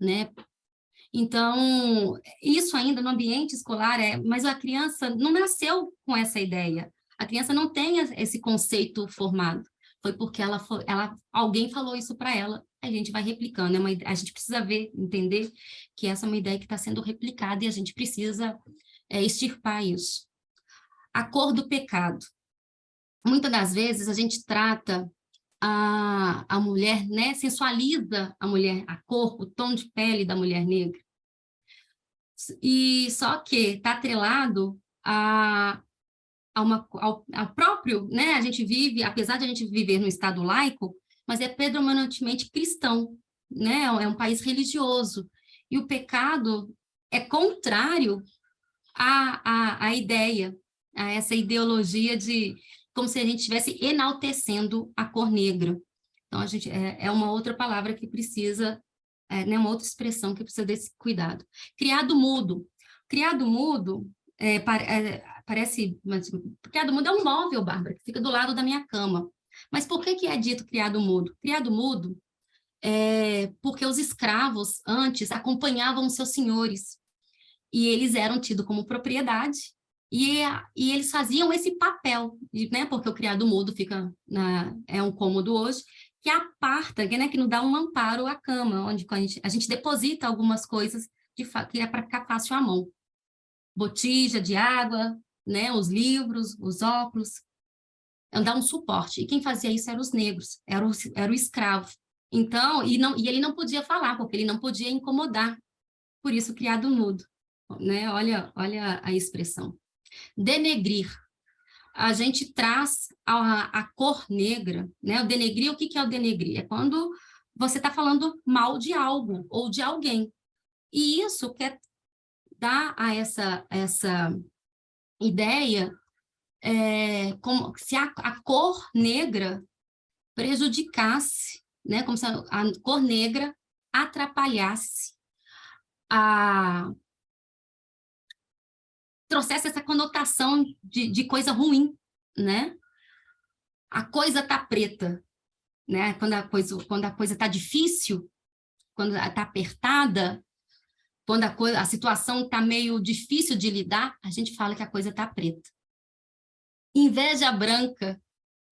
né? Então, isso ainda no ambiente escolar, mas a criança não nasceu com essa ideia, a criança não tem esse conceito formado, foi porque alguém falou isso para ela, a gente vai replicando, a gente precisa entender que essa é uma ideia que está sendo replicada, e a gente precisa extirpar isso. A cor do pecado. Muitas das vezes a gente trata a mulher, né, sensualiza a mulher, a cor, o tom de pele da mulher negra. E só que está atrelado ao próprio, né, a gente vive, apesar de a gente viver no Estado laico, mas é predominantemente cristão, né, é um país religioso, e o pecado é contrário à ideia, a essa ideologia como se a gente estivesse enaltecendo a cor negra. Então, a gente, é uma outra palavra que precisa, né, uma outra expressão que precisa desse cuidado. Criado mudo. Criado mudo, parece... Criado mudo é um móvel, Bárbara, que fica do lado da minha cama. Mas por que é dito criado mudo? Criado mudo porque os escravos, antes, acompanhavam seus senhores, e eles eram tidos como propriedade, e eles faziam esse papel, né, porque o criado mudo é um cômodo hoje, que aparta, né, que nos dá um amparo à cama, onde a gente deposita algumas coisas que é para ficar fácil à mão. Botija de água, né, os livros, os óculos, dá um suporte. E quem fazia isso eram os negros, era o escravo. Então, e ele não podia falar, porque ele não podia incomodar, por isso criado mudo, né? Olha a expressão. Denegrir. A gente traz a cor negra, né? O denegrir, o que é o denegrir? É quando você está falando mal de algo ou de alguém. E isso quer dar a essa ideia como se a cor negra prejudicasse, né? Como se a cor negra atrapalhasse, trouxesse essa conotação de coisa ruim, né? A coisa tá preta, né? Quando a coisa tá difícil, quando tá apertada, quando a situação tá meio difícil de lidar, a gente fala que a coisa tá preta. Inveja branca,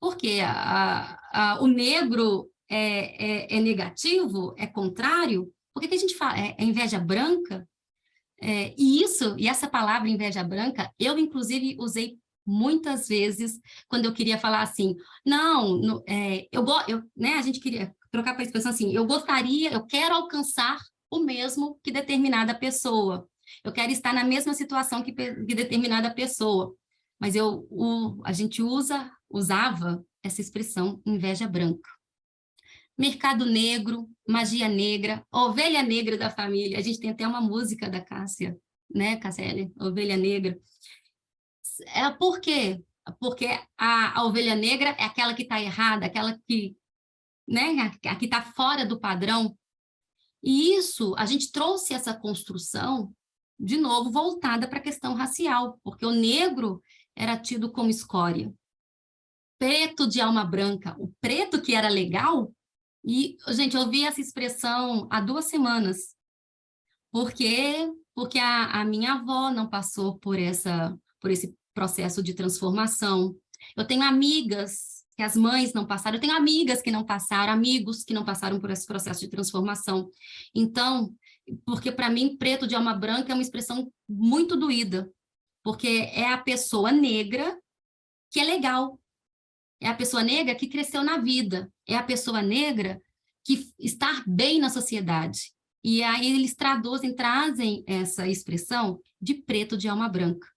porque o negro é negativo, é contrário. Por que a gente fala é inveja branca? E essa palavra inveja branca, eu inclusive usei muitas vezes quando eu queria falar assim, a gente queria trocar para a expressão assim, eu quero alcançar o mesmo que determinada pessoa, eu quero estar na mesma situação que determinada pessoa, mas a gente usava essa expressão inveja branca. Mercado negro, magia negra, ovelha negra da família. A gente tem até uma música da Cássia, né, Cassiele? Ovelha negra. Por quê? Porque a ovelha negra é aquela que está errada, aquela que, né, que está fora do padrão. E isso, a gente trouxe essa construção, de novo, voltada para a questão racial, porque o negro era tido como escória. Preto de alma branca, o preto que era legal. E, gente, eu ouvi essa expressão há 2 semanas, porque a minha avó não passou por esse processo de transformação. Eu tenho amigas que as mães não passaram, eu tenho amigas que não passaram, amigos que não passaram por esse processo de transformação. Então, porque para mim, preto de alma branca é uma expressão muito doída, porque é a pessoa negra que é legal, é a pessoa negra que cresceu na vida, é a pessoa negra que está bem na sociedade. E aí eles trazem essa expressão de preto de alma branca.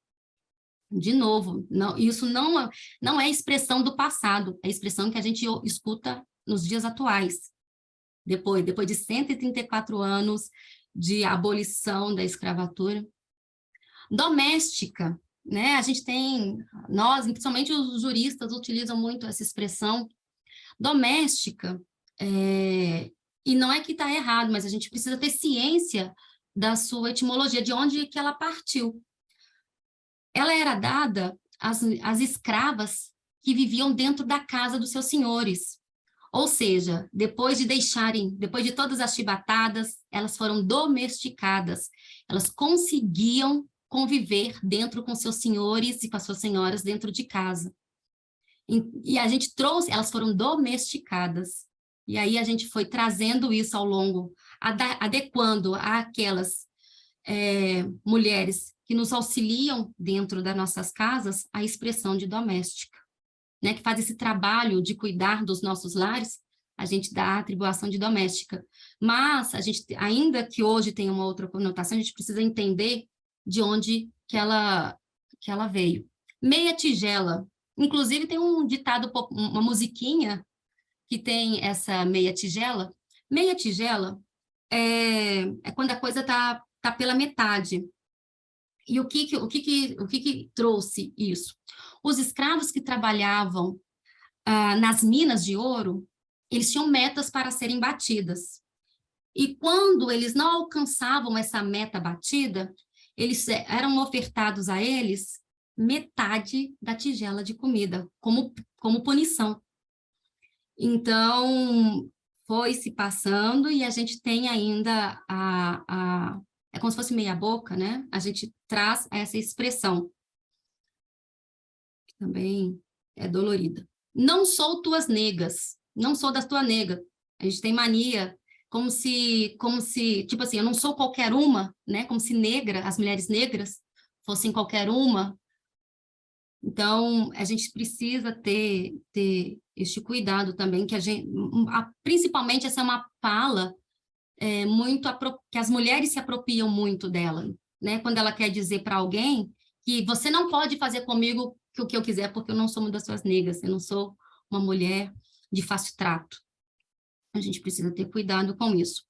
De novo, isso não é expressão do passado, é expressão que a gente escuta nos dias atuais. Depois de 134 anos de abolição da escravatura. Doméstica, né? A gente tem, principalmente os juristas utilizam muito essa expressão doméstica, e não é que está errado, mas a gente precisa ter ciência da sua etimologia, de onde que ela partiu. Ela era dada às escravas que viviam dentro da casa dos seus senhores. Ou seja, depois de todas as chibatadas, elas foram domesticadas. Elas conseguiam conviver dentro com seus senhores e com as suas senhoras dentro de casa. E a gente trouxe, elas foram domesticadas. E aí a gente foi trazendo isso ao longo, adequando àquelas mulheres que nos auxiliam dentro das nossas casas a expressão de doméstica, né? Que faz esse trabalho de cuidar dos nossos lares, a gente dá a atribuição de doméstica. Mas a gente, ainda que hoje tenha uma outra conotação, a gente precisa entender de onde que ela veio. Meia tigela. Inclusive tem um ditado, uma musiquinha que tem essa meia tigela. Meia tigela é quando a coisa tá pela metade. E o que trouxe isso? Os escravos que trabalhavam nas minas de ouro, eles tinham metas para serem batidas. E quando eles não alcançavam essa meta batida, eles eram ofertados a eles metade da tigela de comida, como punição. Então, foi se passando e a gente tem ainda é como se fosse meia boca, né? A gente traz essa expressão, que também é dolorida. Não sou tuas negas, não sou das tuas negas. A gente tem mania, como se, tipo assim, eu não sou qualquer uma, né? Como se as mulheres negras fossem qualquer uma. Então, a gente precisa ter este cuidado também, principalmente essa é uma fala que as mulheres se apropriam muito dela, né? Quando ela quer dizer para alguém que você não pode fazer comigo o que eu quiser, porque eu não sou uma das suas negas, eu não sou uma mulher de fácil trato. A gente precisa ter cuidado com isso.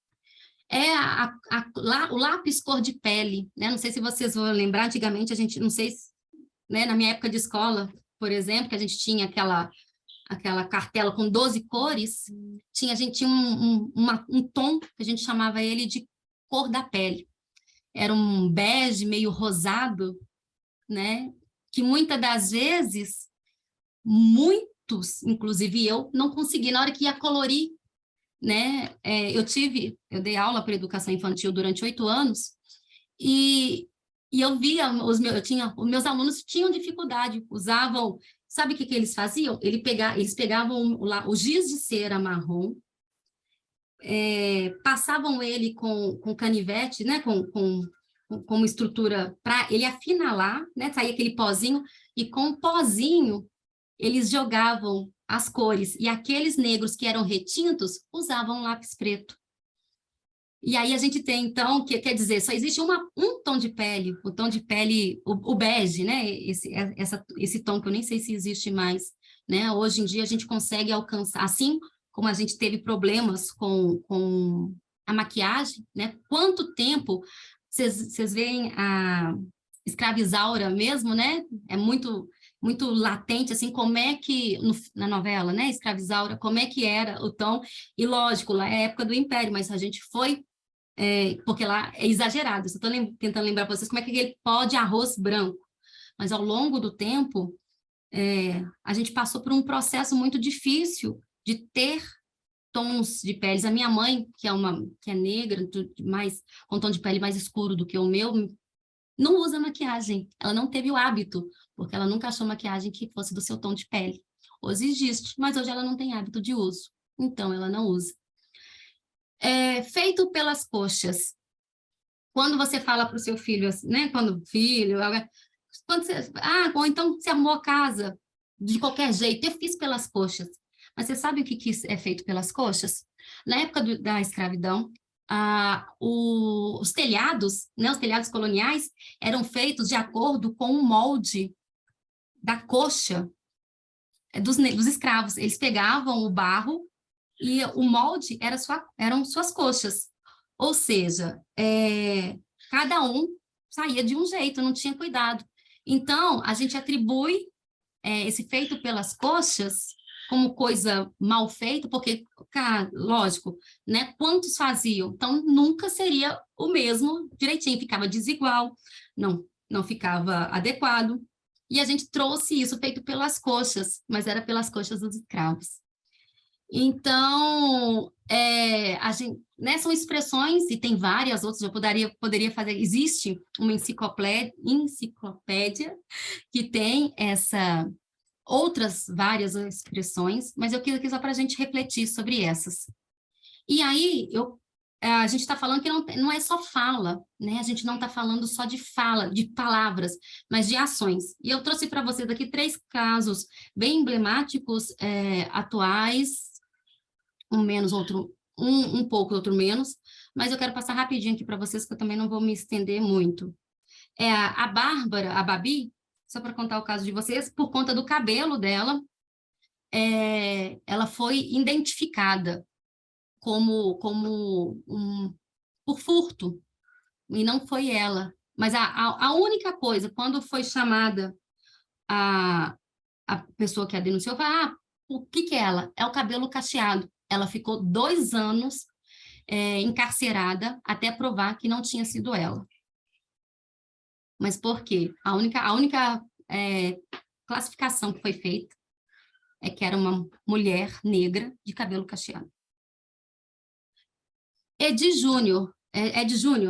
O lápis cor de pele, né? Não sei se vocês vão lembrar, antigamente a gente, não sei se, né, na minha época de escola, por exemplo, que a gente tinha aquela cartela com 12 cores, a gente tinha um tom que a gente chamava ele de cor da pele. Era um bege meio rosado, né? Que muitas das vezes, muitos, inclusive eu, não consegui, na hora que ia colorir, né? Eu dei aula para educação infantil durante 8 anos, e eu via, os meus alunos tinham dificuldade, usavam, sabe o que eles faziam? Eles pegavam lá o giz de cera marrom, passavam ele com canivete, né? Com uma estrutura para ele afinalar, né? Saía aquele pozinho, e com o pozinho eles jogavam as cores, e aqueles negros que eram retintos usavam lápis preto. E aí a gente tem, então, quer dizer, só existe um tom de pele, o tom de pele, o bege, né? Esse tom que eu nem sei se existe mais, né? Hoje em dia a gente consegue alcançar, assim como a gente teve problemas com a maquiagem, né? Quanto tempo vocês veem a escravizaura mesmo, né? É muito latente, assim, como é que, na novela, né, Escravizaura, como é que era o tom, e lógico, lá é a época do Império, mas a gente foi, porque lá é exagerado, eu estou tentando lembrar para vocês como é que aquele pó de arroz branco, mas ao longo do tempo, a gente passou por um processo muito difícil de ter tons de peles. A minha mãe, que é negra, com tom de pele mais escuro do que o meu, não usa maquiagem, ela não teve o hábito, porque ela nunca achou maquiagem que fosse do seu tom de pele. Hoje existe, mas hoje ela não tem hábito de uso, então ela não usa. Feito pelas coxas. Quando você fala para o seu filho, né, ou então você arrumou a casa de qualquer jeito, eu fiz pelas coxas. Mas você sabe o que é feito pelas coxas? Na época da escravidão, os telhados, né, os telhados coloniais, eram feitos de acordo com o molde da coxa dos escravos. Eles pegavam o barro e o molde eram suas coxas. Ou seja, cada um saía de um jeito, não tinha cuidado. Então, a gente atribui esse feito pelas coxas como coisa mal feita, porque, lógico, né, quantos faziam? Então, nunca seria o mesmo direitinho, ficava desigual, não ficava adequado. E a gente trouxe isso feito pelas coxas, mas era pelas coxas dos escravos. Então, né, são expressões, e tem várias outras, eu poderia fazer, existe uma enciclopédia que tem outras várias expressões, mas eu quis só para a gente refletir sobre essas. E aí, a gente está falando que não é só fala, né? A gente não está falando só de fala, de palavras, mas de ações. E eu trouxe para vocês aqui 3 casos bem emblemáticos, atuais, um menos, outro um pouco, outro menos, mas eu quero passar rapidinho aqui para vocês, que eu também não vou me estender muito. A Bárbara, a Babi, só para contar o caso de vocês, por conta do cabelo dela, ela foi identificada por furto, e não foi ela. Mas a única coisa, quando foi chamada a pessoa que a denunciou, falou, o que é ela? É o cabelo cacheado. Ela ficou 2 anos encarcerada até provar que não tinha sido ela. Mas por quê? A única classificação que foi feita é que era uma mulher negra de cabelo cacheado. Ed Júnior,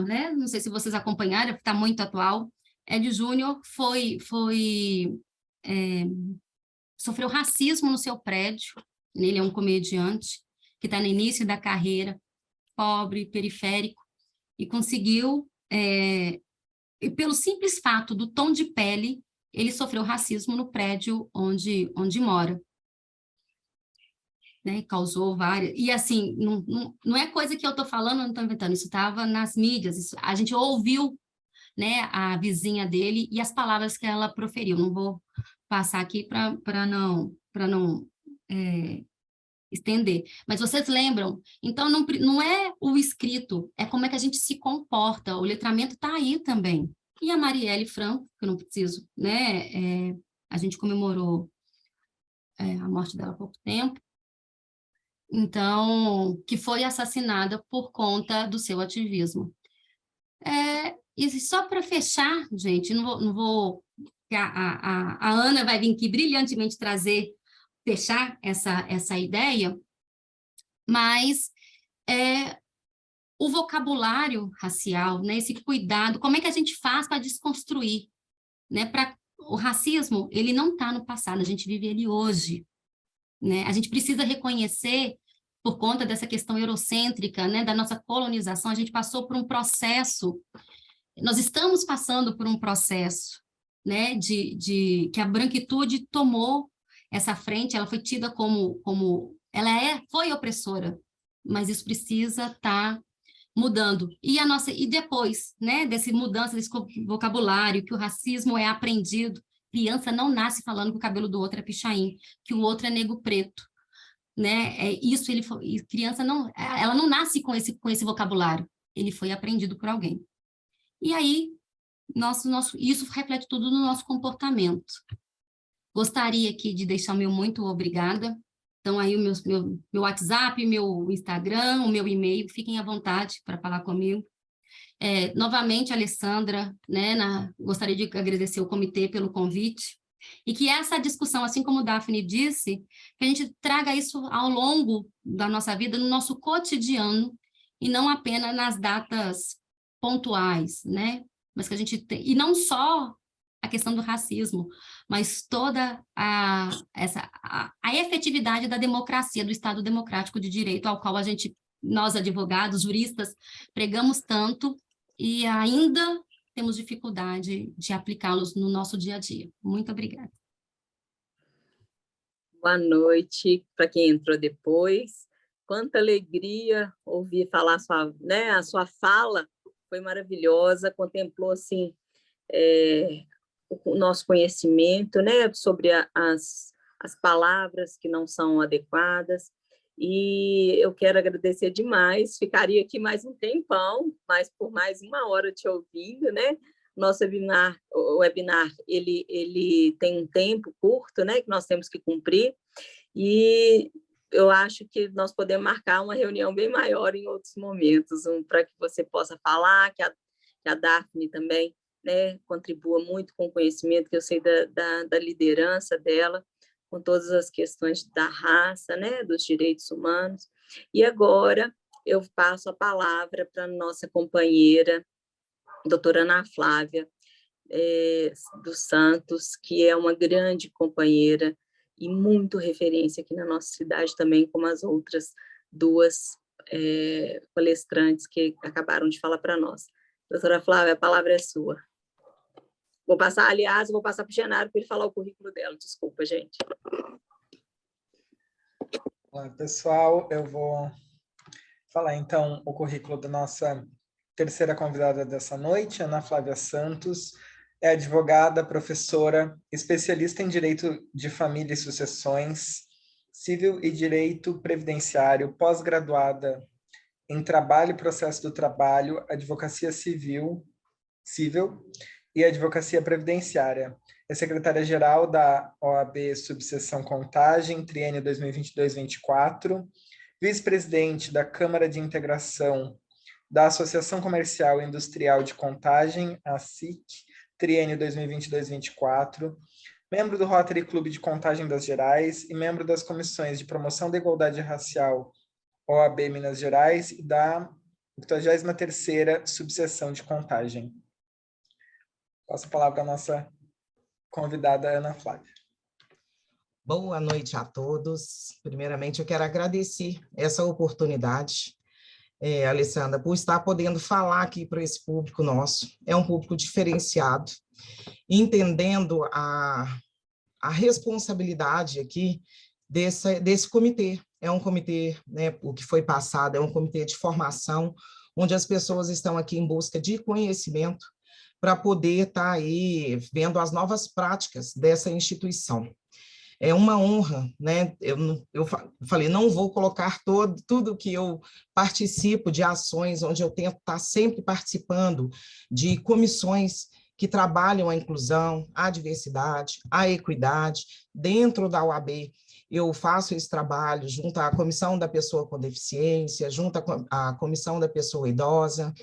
né? Não sei se vocês acompanharam, está muito atual. Ed Júnior sofreu racismo no seu prédio. Ele é um comediante que está no início da carreira, pobre, periférico, e conseguiu, e pelo simples fato do tom de pele, ele sofreu racismo no prédio onde mora. Né, causou várias, e assim, não é coisa que eu estou falando, não estou inventando, isso estava nas mídias, a gente ouviu, né, a vizinha dele e as palavras que ela proferiu. Não vou passar aqui para não estender, mas vocês lembram, então não é o escrito, é como é que a gente se comporta, o letramento está aí também. E a Marielle Franco, que eu não preciso, né, a gente comemorou a morte dela há pouco tempo, então, que foi assassinada por conta do seu ativismo. E só para fechar, gente, não vou a Ana vai vir aqui brilhantemente fechar essa ideia, mas o vocabulário racial, né, esse cuidado, como é que a gente faz para desconstruir, né, o racismo, ele não está no passado, a gente vive ele hoje, né, a gente precisa reconhecer, por conta dessa questão eurocêntrica, né, da nossa colonização, a gente passou por um processo, nós estamos passando por um processo, né, que a branquitude tomou essa frente, ela foi tida foi opressora, mas isso precisa estar mudando. E depois, né, dessa mudança, desse vocabulário, que o racismo é aprendido, criança não nasce falando que o cabelo do outro é pichain, que o outro é negro preto, né, criança ela não nasce com esse vocabulário, ele foi aprendido por alguém. E aí, isso reflete tudo no nosso comportamento. Gostaria aqui de deixar o meu muito obrigada. Então, aí o meu WhatsApp, meu Instagram, o meu e-mail, fiquem à vontade para falar comigo. Novamente, Alessandra, né, gostaria de agradecer o comitê pelo convite, e que essa discussão, assim como o Daphne disse, que a gente traga isso ao longo da nossa vida, no nosso cotidiano, e não apenas nas datas pontuais, né? Mas que a gente tem, e não só a questão do racismo, mas toda a efetividade da democracia, do Estado democrático de direito, ao qual nós advogados, juristas, pregamos tanto e ainda temos dificuldade de aplicá-los no nosso dia a dia. Muito obrigada. Boa noite para quem entrou depois. Quanta alegria ouvir falar a sua fala, foi maravilhosa, contemplou assim, o nosso conhecimento, né, sobre as palavras que não são adequadas, e eu quero agradecer demais, ficaria aqui mais um tempão, mas por mais 1 hora te ouvindo, né? Nosso webinar ele tem um tempo curto, né, que nós temos que cumprir, e eu acho que nós podemos marcar uma reunião bem maior em outros momentos, para que você possa falar, que a Daphne também, né, contribua muito com o conhecimento que eu sei da liderança dela, com todas as questões da raça, né, dos direitos humanos. E agora eu passo a palavra para a nossa companheira, doutora Ana Flávia dos Santos, que é uma grande companheira e muito referência aqui na nossa cidade também, como as outras 2 palestrantes que acabaram de falar para nós. Doutora Flávia, a palavra é sua. Vou passar para o Genaro para ele falar o currículo dela. Desculpa, gente. Olá, pessoal. Eu vou falar, então, o currículo da nossa terceira convidada dessa noite, Ana Flávia Santos. É advogada, professora, especialista em Direito de Família e Sucessões, Civil e Direito Previdenciário, pós-graduada em Trabalho e Processo do Trabalho, Advocacia Civil e Advocacia Previdenciária. É secretária-geral da OAB Subseção Contagem, triênio 2022-24, vice-presidente da Câmara de Integração da Associação Comercial e Industrial de Contagem, a ASIC, triênio 2022-24, membro do Rotary Clube de Contagem das Gerais e membro das comissões de promoção da igualdade racial OAB Minas Gerais e da 83ª Subseção de Contagem. Passo a palavra à nossa convidada, Ana Flávia. Boa noite a todos. Primeiramente, eu quero agradecer essa oportunidade, Alessandra, por estar podendo falar aqui para esse público nosso. É um público diferenciado, entendendo a responsabilidade aqui desse comitê. É um comitê, né, o que foi passado, é um comitê de formação, onde as pessoas estão aqui em busca de conhecimento, para poder estar aí vendo as novas práticas dessa instituição. É uma honra, né? Eu falei, não vou colocar tudo que eu participo de ações, onde eu tento estar sempre participando de comissões que trabalham a inclusão, a diversidade, a equidade dentro da UAB. eu faço esse trabalho junto à Comissão da Pessoa com Deficiência, junto à Comissão da Pessoa Idosa.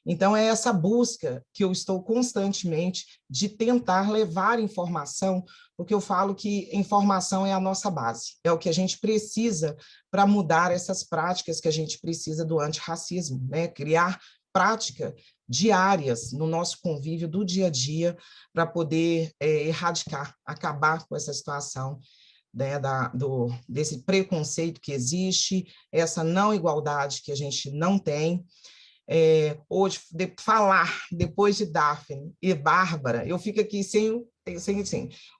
Então, é essa busca que eu estou constantemente de tentar levar informação, porque eu falo que informação é a nossa base, é o que a gente precisa para mudar essas práticas que a gente precisa do antirracismo, né? Criar práticas diárias no nosso convívio do dia a dia para poder erradicar, acabar com essa situação, né, desse preconceito que existe, essa não igualdade que a gente não tem. Hoje, falar depois de Daphne e Bárbara, eu fico aqui sem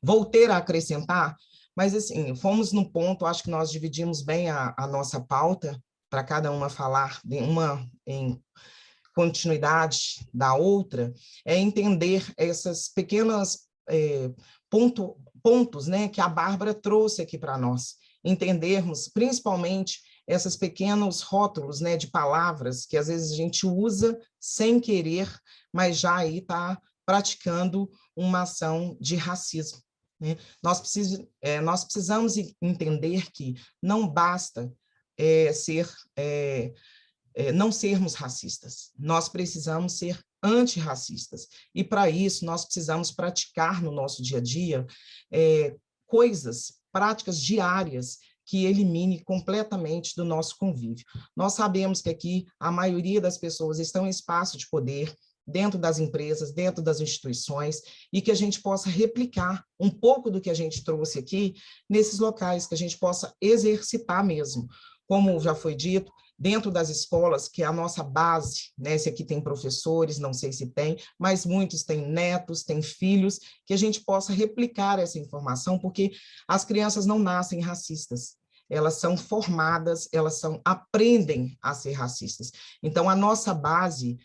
vou ter a acrescentar, mas assim, fomos no ponto, acho que nós dividimos bem a nossa pauta, para cada uma falar, uma em continuidade da outra, é entender essas pequenas pontos, né, que a Bárbara trouxe aqui para nós, entendermos principalmente esses pequenos rótulos, né, de palavras que às vezes a gente usa sem querer, mas já aí está praticando uma ação de racismo, né? Nós precisamos entender que não basta não sermos racistas, nós precisamos ser antirracistas, e para isso nós precisamos praticar no nosso dia a dia práticas diárias que elimine completamente do nosso convívio. Nós sabemos que aqui a maioria das pessoas estão em espaço de poder, dentro das empresas, dentro das instituições, e que a gente possa replicar um pouco do que a gente trouxe aqui nesses locais, que a gente possa exercitar mesmo. Como já foi dito, dentro das escolas, que é a nossa base, né? Esse aqui tem professores, não sei se tem, mas muitos têm netos, têm filhos, que a gente possa replicar essa informação, porque as crianças não nascem racistas, elas são formadas, aprendem a ser racistas. Então, a nossa base,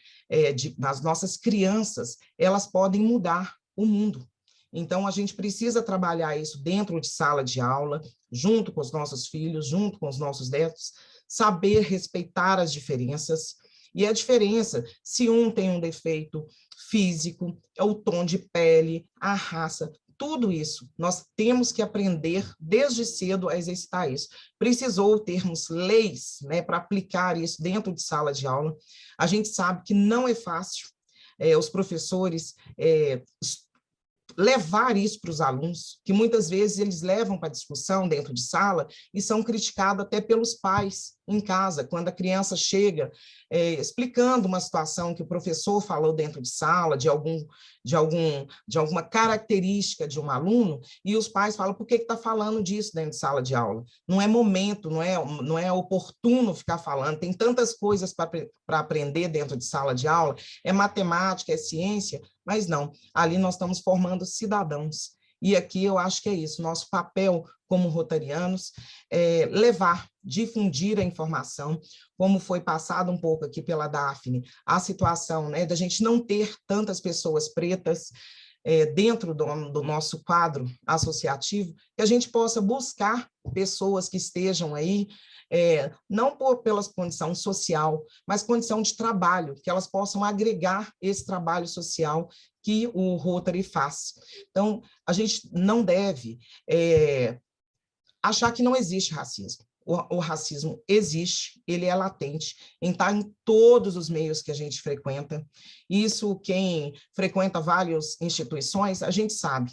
das nossas crianças, elas podem mudar o mundo. Então, a gente precisa trabalhar isso dentro de sala de aula, junto com os nossos filhos, junto com os nossos netos, saber respeitar as diferenças. E a diferença, se um tem um defeito físico, é o tom de pele, a raça, tudo isso, nós temos que aprender desde cedo a exercitar isso. Precisou termos leis, né, para aplicar isso dentro de sala de aula. A gente sabe que não é fácil, os professores levar isso para os alunos, que muitas vezes eles levam para discussão dentro de sala e são criticados até pelos pais em casa, quando a criança chega explicando uma situação que o professor falou dentro de sala, de alguma característica de um aluno, e os pais falam, por que está falando disso dentro de sala de aula? Não é momento, não é oportuno ficar falando, tem tantas coisas para aprender dentro de sala de aula, é matemática, é ciência, mas não, ali nós estamos formando cidadãos. E aqui eu acho que é isso, nosso papel como rotarianos é levar, difundir a informação, como foi passado um pouco aqui pela Daphne, a situação, né, da gente não ter tantas pessoas pretas dentro do nosso quadro associativo, que a gente possa buscar pessoas que estejam aí, não pela condição social, mas condição de trabalho, que elas possam agregar esse trabalho social que o Rotary faz. Então, a gente não deve achar que não existe racismo. O racismo existe, ele é latente, está em todos os meios que a gente frequenta. Isso, quem frequenta várias instituições, a gente sabe.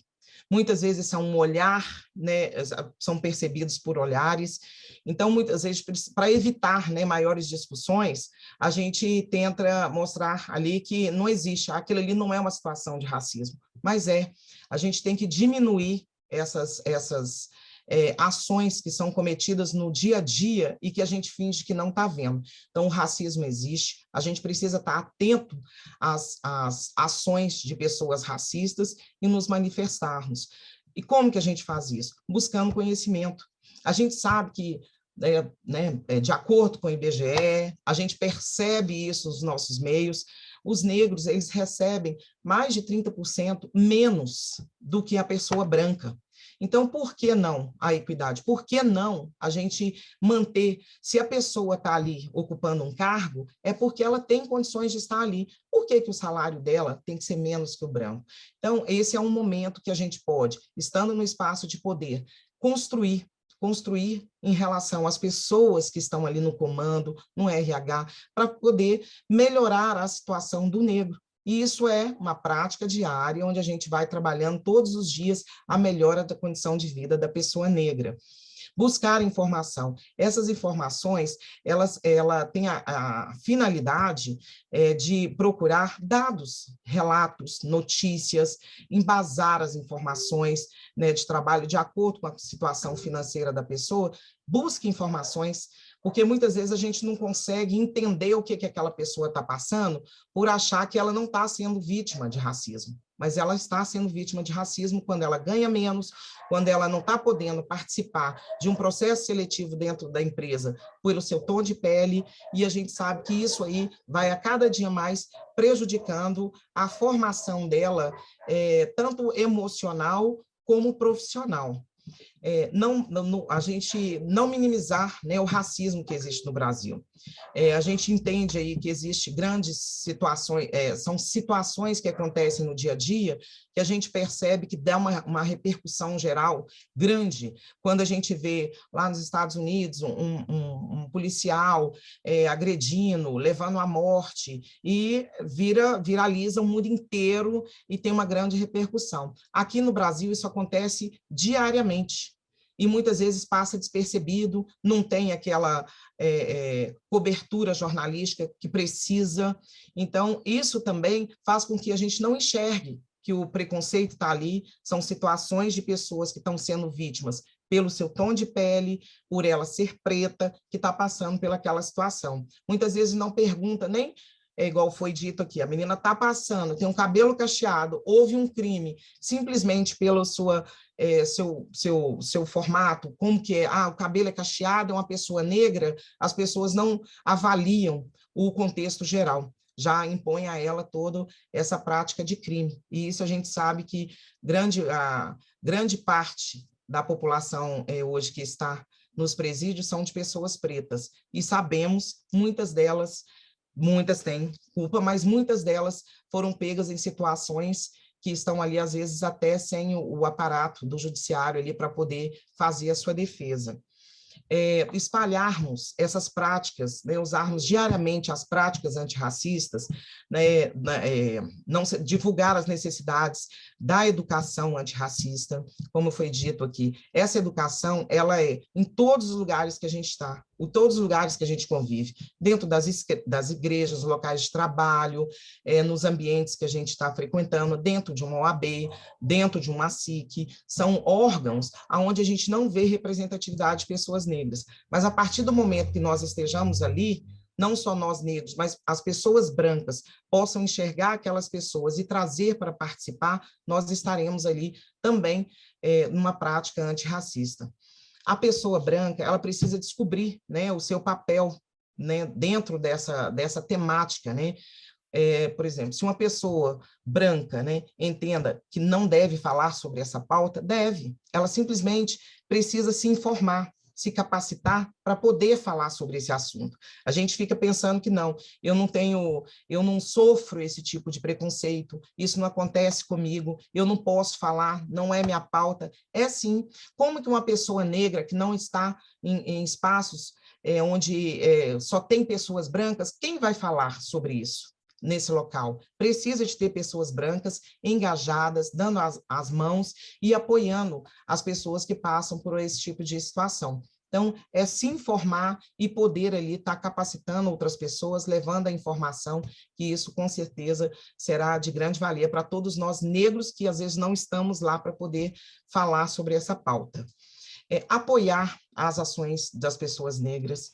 Muitas vezes são um olhar, né, são percebidos por olhares. Então, muitas vezes, para evitar, né, maiores discussões, a gente tenta mostrar ali que não existe, aquilo ali não é uma situação de racismo, mas a gente tem que diminuir essas ações que são cometidas no dia a dia e que a gente finge que não está vendo. Então, o racismo existe, a gente precisa estar atento às ações de pessoas racistas e nos manifestarmos. E como que a gente faz isso? Buscando conhecimento. A gente sabe que, de acordo com o IBGE, a gente percebe isso nos nossos meios, os negros, eles recebem mais de 30% menos do que a pessoa branca. Então, por que não a equidade? Por que não a gente manter, se a pessoa está ali ocupando um cargo, é porque ela tem condições de estar ali. Por que o salário dela tem que ser menos que o branco? Então, esse é um momento que a gente pode, estando no espaço de poder, construir construir em relação às pessoas que estão ali no comando, no RH, para poder melhorar a situação do negro. E isso é uma prática diária, onde a gente vai trabalhando todos os dias a melhora da condição de vida da pessoa negra. Buscar informação. Essas informações, ela tem a finalidade de procurar dados, relatos, notícias, embasar as informações, né, de trabalho de acordo com a situação financeira da pessoa. Busque informações, porque muitas vezes a gente não consegue entender o que aquela pessoa está passando por achar que ela não está sendo vítima de racismo. Mas ela está sendo vítima de racismo quando ela ganha menos, quando ela não está podendo participar de um processo seletivo dentro da empresa pelo seu tom de pele, e a gente sabe que isso aí vai a cada dia mais prejudicando a formação dela, tanto emocional como profissional. A gente não minimizar, né, o racismo que existe no Brasil. A gente entende aí que existem grandes situações, são situações que acontecem no dia a dia, que a gente percebe que dá uma repercussão geral grande, quando a gente vê lá nos Estados Unidos um policial agredindo, levando à morte, e viraliza o mundo inteiro e tem uma grande repercussão. Aqui no Brasil isso acontece diariamente, e muitas vezes passa despercebido, não tem aquela cobertura jornalística que precisa. Então, isso também faz com que a gente não enxergue que o preconceito está ali, são situações de pessoas que estão sendo vítimas pelo seu tom de pele, por ela ser preta, que está passando pelaquela situação. Muitas vezes não pergunta nem... igual foi dito aqui, a menina está passando, tem um cabelo cacheado, houve um crime, simplesmente pelo seu formato, como que é, o cabelo é cacheado, é uma pessoa negra, as pessoas não avaliam o contexto geral, já impõe a ela toda essa prática de crime. E isso a gente sabe que a grande parte da população hoje que está nos presídios são de pessoas pretas, e sabemos, muitas têm culpa, mas muitas delas foram pegas em situações que estão ali, às vezes, até sem o aparato do judiciário ali para poder fazer a sua defesa. Espalharmos essas práticas, né, usarmos diariamente as práticas antirracistas, né, divulgar as necessidades da educação antirracista, como foi dito aqui. Essa educação, ela é em todos os lugares que a gente está, em todos os lugares que a gente convive, dentro das igrejas, locais de trabalho, nos ambientes que a gente está frequentando, dentro de uma OAB, dentro de uma SIC, são órgãos onde a gente não vê representatividade de pessoas negras, mas a partir do momento que nós estejamos ali, não só nós negros, mas as pessoas brancas possam enxergar aquelas pessoas e trazer para participar, nós estaremos ali também numa prática antirracista. A pessoa branca, ela precisa descobrir, né, o seu papel, né, dentro dessa temática, né? Por exemplo, se uma pessoa branca, né, entenda que não deve falar sobre essa pauta, deve. Ela simplesmente precisa se informar, se capacitar para poder falar sobre esse assunto. A gente fica pensando que não, eu não sofro esse tipo de preconceito, isso não acontece comigo, eu não posso falar, não é minha pauta. É sim. Como que uma pessoa negra que não está em espaços onde só tem pessoas brancas, quem vai falar sobre isso nesse local? Precisa de ter pessoas brancas engajadas, dando as mãos e apoiando as pessoas que passam por esse tipo de situação. Então, é se informar e poder ali estar capacitando outras pessoas, levando a informação, que isso com certeza será de grande valia para todos nós negros que às vezes não estamos lá para poder falar sobre essa pauta. Apoiar as ações das pessoas negras.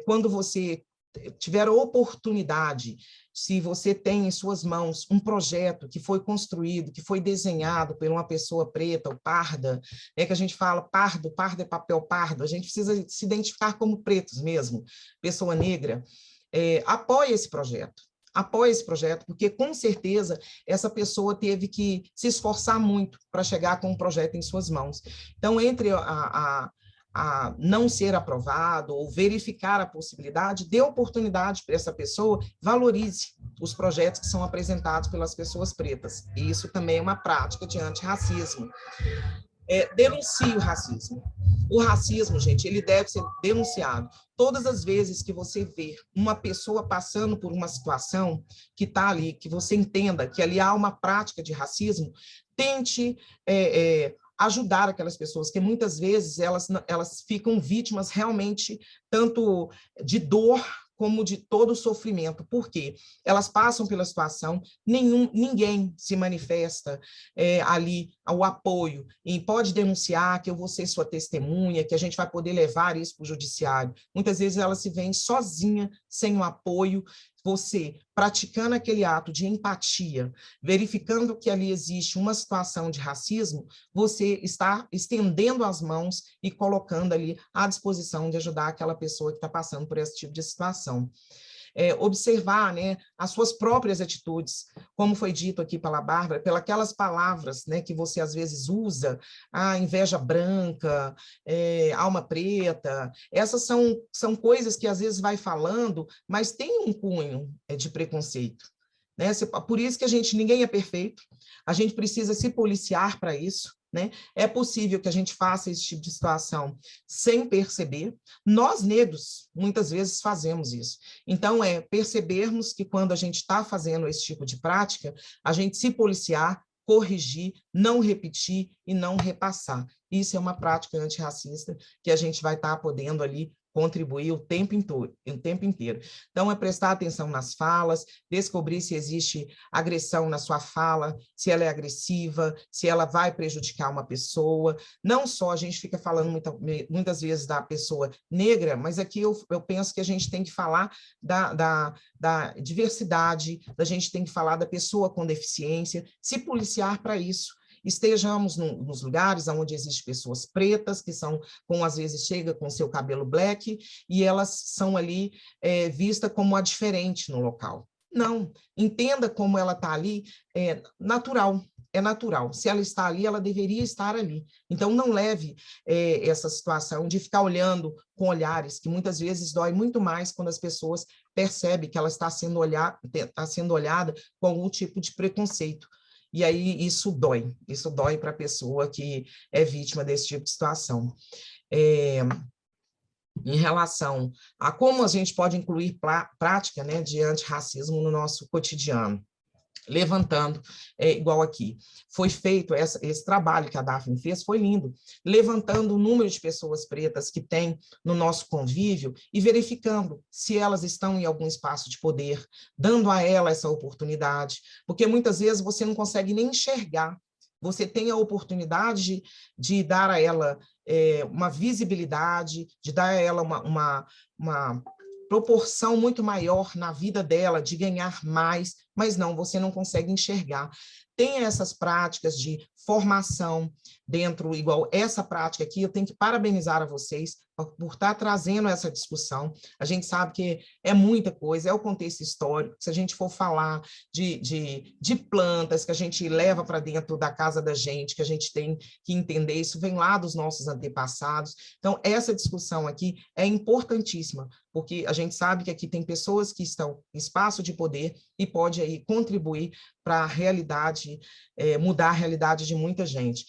Quando você tiver a oportunidade, se você tem em suas mãos um projeto que foi construído, que foi desenhado por uma pessoa preta ou parda, que a gente fala pardo é papel pardo, a gente precisa se identificar como pretos mesmo, pessoa negra, apoie esse projeto, porque com certeza essa pessoa teve que se esforçar muito para chegar com um projeto em suas mãos. Então, entre a não ser aprovado ou verificar a possibilidade, dê oportunidade para essa pessoa, valorize os projetos que são apresentados pelas pessoas pretas. E isso também é uma prática de antirracismo. denuncie o racismo. O racismo, gente, ele deve ser denunciado. Todas as vezes que você vê uma pessoa passando por uma situação que está ali, que você entenda que ali há uma prática de racismo, tente ajudar aquelas pessoas, que muitas vezes elas ficam vítimas realmente tanto de dor como de todo o sofrimento. Por quê? Elas passam pela situação, ninguém se manifesta ali ao apoio, e pode denunciar que eu vou ser sua testemunha, que a gente vai poder levar isso para o judiciário. Muitas vezes ela se vê sozinha, sem o apoio. Você, praticando aquele ato de empatia, verificando que ali existe uma situação de racismo, você está estendendo as mãos e colocando ali à disposição de ajudar aquela pessoa que está passando por esse tipo de situação. Observar, né, as suas próprias atitudes, como foi dito aqui pela Bárbara, pelas aquelas palavras, né, que você às vezes usa, inveja branca, alma preta, essas são coisas que às vezes vai falando, mas tem um cunho de preconceito. Né? Por isso que ninguém é perfeito, a gente precisa se policiar para isso. Né? É possível que a gente faça esse tipo de situação sem perceber. Nós, negros, muitas vezes fazemos isso. Então, percebermos que quando a gente está fazendo esse tipo de prática, a gente se policiar, corrigir, não repetir e não repassar. Isso é uma prática antirracista que a gente vai estar podendo ali contribuir o tempo inteiro. Então, prestar atenção nas falas, descobrir se existe agressão na sua fala, se ela é agressiva, se ela vai prejudicar uma pessoa. Não só a gente fica falando muitas vezes da pessoa negra, mas aqui eu penso que a gente tem que falar da diversidade, a gente tem que falar da pessoa com deficiência, se policiar para isso. Estejamos nos lugares onde existem pessoas pretas, que às vezes chega com seu cabelo black, e elas são ali vistas como a diferente no local. Não, entenda como ela está ali, é natural. Se ela está ali, ela deveria estar ali. Então, não leve essa situação de ficar olhando com olhares, que muitas vezes dói muito mais quando as pessoas percebem que ela está sendo olhada com algum tipo de preconceito. E aí isso dói para a pessoa que é vítima desse tipo de situação. Em relação a como a gente pode incluir prática, né, de antirracismo no nosso cotidiano. Levantando, igual aqui, foi feito esse trabalho que a Daphne fez, foi lindo, levantando o número de pessoas pretas que tem no nosso convívio e verificando se elas estão em algum espaço de poder, dando a ela essa oportunidade, porque muitas vezes você não consegue nem enxergar, você tem a oportunidade de dar a ela uma visibilidade, de dar a ela uma proporção muito maior na vida dela, de ganhar mais, mas não, você não consegue enxergar. Tem essas práticas de formação dentro, igual essa prática aqui, eu tenho que parabenizar a vocês por estar trazendo essa discussão. A gente sabe que é muita coisa, é o contexto histórico, se a gente for falar de plantas que a gente leva para dentro da casa da gente, que a gente tem que entender, isso vem lá dos nossos antepassados. Então, essa discussão aqui é importantíssima, porque a gente sabe que aqui tem pessoas que estão em espaço de poder e pode aí contribuir para a realidade, mudar a realidade de muita gente.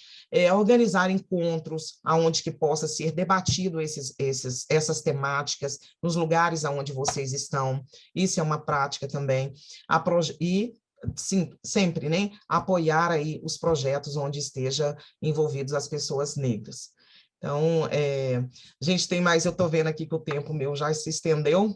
Organizar encontros onde que possa ser debatido essas temáticas, nos lugares onde vocês estão, isso é uma prática também. E, sim, sempre, né, apoiar aí os projetos onde esteja envolvidos as pessoas negras. Então, a gente tem mais, eu estou vendo aqui que o tempo meu já se estendeu,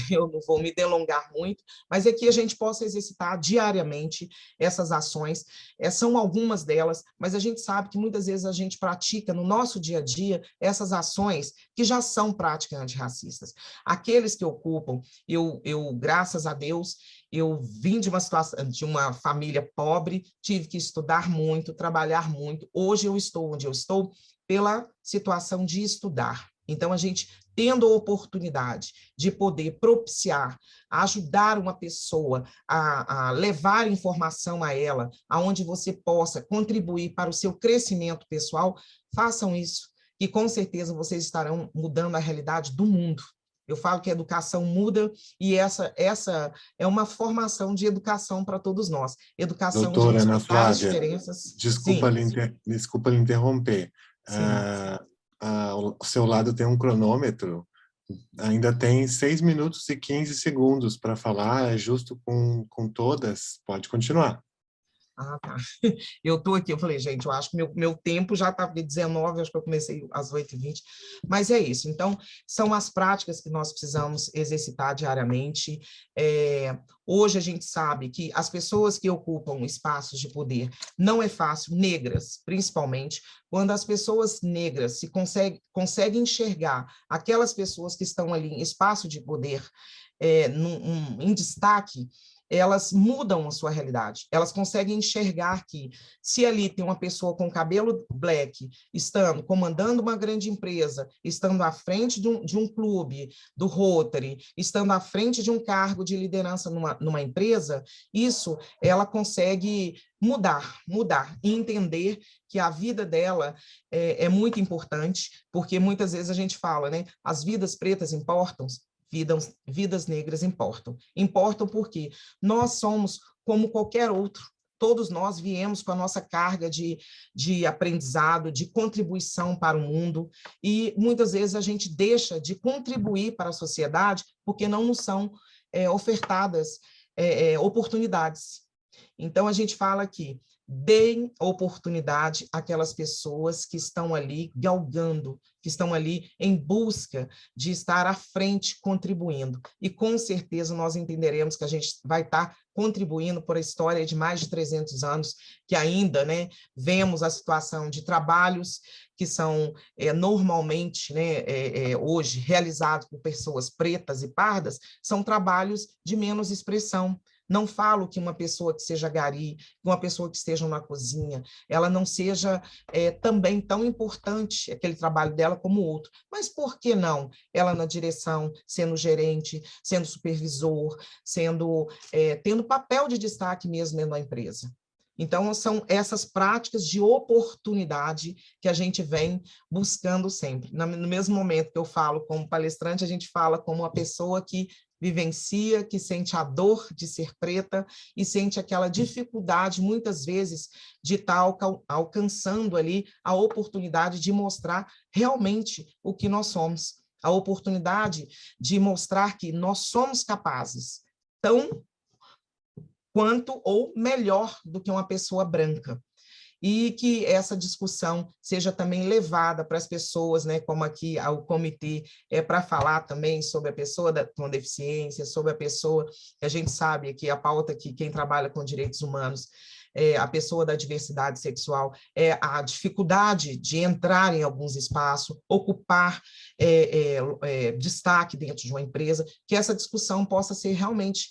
eu não vou me delongar muito, mas é que a gente possa exercitar diariamente essas ações, são algumas delas, mas a gente sabe que muitas vezes a gente pratica no nosso dia a dia essas ações que já são práticas antirracistas. Aqueles que ocupam, eu graças a Deus, eu vim de uma situação, de uma família pobre, tive que estudar muito, trabalhar muito, hoje eu estou onde eu estou pela situação de estudar. Então, a gente tendo a oportunidade de poder propiciar, ajudar uma pessoa a levar informação a ela, aonde você possa contribuir para o seu crescimento pessoal, façam isso, e com certeza vocês estarão mudando a realidade do mundo. Eu falo que a educação muda e essa é uma formação de educação para todos nós. Educação de Doutora Ana respeitar as Flávia, diferenças. desculpa lhe interromper. Ao seu lado tem um cronômetro, ainda tem 6 minutos e 15 segundos para falar, é justo com todas? Pode continuar. Ah, tá. Eu estou aqui, eu falei, gente, eu acho que meu tempo já está de 19, acho que eu comecei às 8h20, mas é isso. Então, são as práticas que nós precisamos exercitar diariamente. Hoje a gente sabe que as pessoas que ocupam espaços de poder não é fácil, negras, principalmente, quando as pessoas negras se conseguem enxergar aquelas pessoas que estão ali em espaço de poder em destaque, elas mudam a sua realidade, elas conseguem enxergar que se ali tem uma pessoa com cabelo black, comandando uma grande empresa, estando à frente de um clube, do Rotary, estando à frente de um cargo de liderança numa empresa, isso ela consegue mudar e entender que a vida dela é muito importante, porque muitas vezes a gente fala, né, as vidas pretas importam, vidas negras importam. Importam porque nós somos como qualquer outro. Todos nós viemos com a nossa carga de aprendizado, de contribuição para o mundo, e muitas vezes a gente deixa de contribuir para a sociedade porque não nos são ofertadas oportunidades. Então, a gente fala aqui, deem oportunidade àquelas pessoas que estão ali galgando, que estão ali em busca de estar à frente contribuindo. E com certeza nós entenderemos que a gente vai estar contribuindo por a história de mais de 300 anos, que ainda, né, vemos a situação de trabalhos que são normalmente, né, hoje realizados por pessoas pretas e pardas, são trabalhos de menos expressão. Não falo que uma pessoa que seja gari, uma pessoa que esteja na cozinha, ela não seja também tão importante, aquele trabalho dela, como o outro. Mas por que não? Ela na direção, sendo gerente, sendo supervisor, tendo papel de destaque mesmo na empresa. Então, são essas práticas de oportunidade que a gente vem buscando sempre. No mesmo momento que eu falo como palestrante, a gente fala como uma pessoa que vivencia, que sente a dor de ser preta e sente aquela dificuldade, muitas vezes, de estar alcançando ali a oportunidade de mostrar realmente o que nós somos, a oportunidade de mostrar que nós somos capazes, tão quanto ou melhor do que uma pessoa branca. E que essa discussão seja também levada para as pessoas, né, como aqui o comitê, para falar também sobre a pessoa com deficiência, sobre a pessoa, a gente sabe que a pauta que quem trabalha com direitos humanos, a pessoa da diversidade sexual, a dificuldade de entrar em alguns espaços, ocupar destaque dentro de uma empresa, que essa discussão possa ser realmente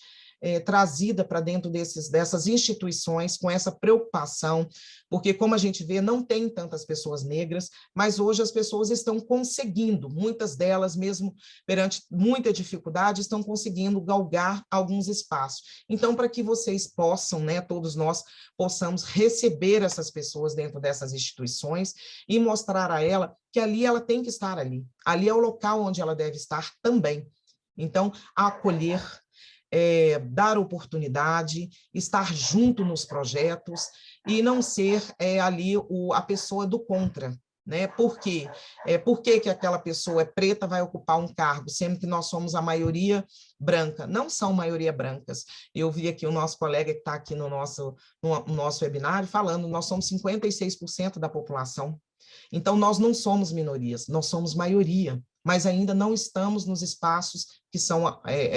trazida para dentro dessas instituições com essa preocupação, porque, como a gente vê, não tem tantas pessoas negras, mas hoje as pessoas estão conseguindo, muitas delas, mesmo perante muita dificuldade, estão conseguindo galgar alguns espaços. Então, para que vocês possam, né, todos nós, possamos receber essas pessoas dentro dessas instituições e mostrar a ela que ali ela tem que estar ali. Ali é o local onde ela deve estar também. Então, acolher, dar oportunidade, estar junto nos projetos e não ser ali a pessoa do contra, né? Por quê? Por que aquela pessoa preta vai ocupar um cargo, sendo que nós somos a maioria branca? Não são maioria brancas. Eu vi aqui o nosso colega que está aqui no nosso webinário falando, nós somos 56% da população. Então, nós não somos minorias, nós somos maioria, mas ainda não estamos nos espaços que são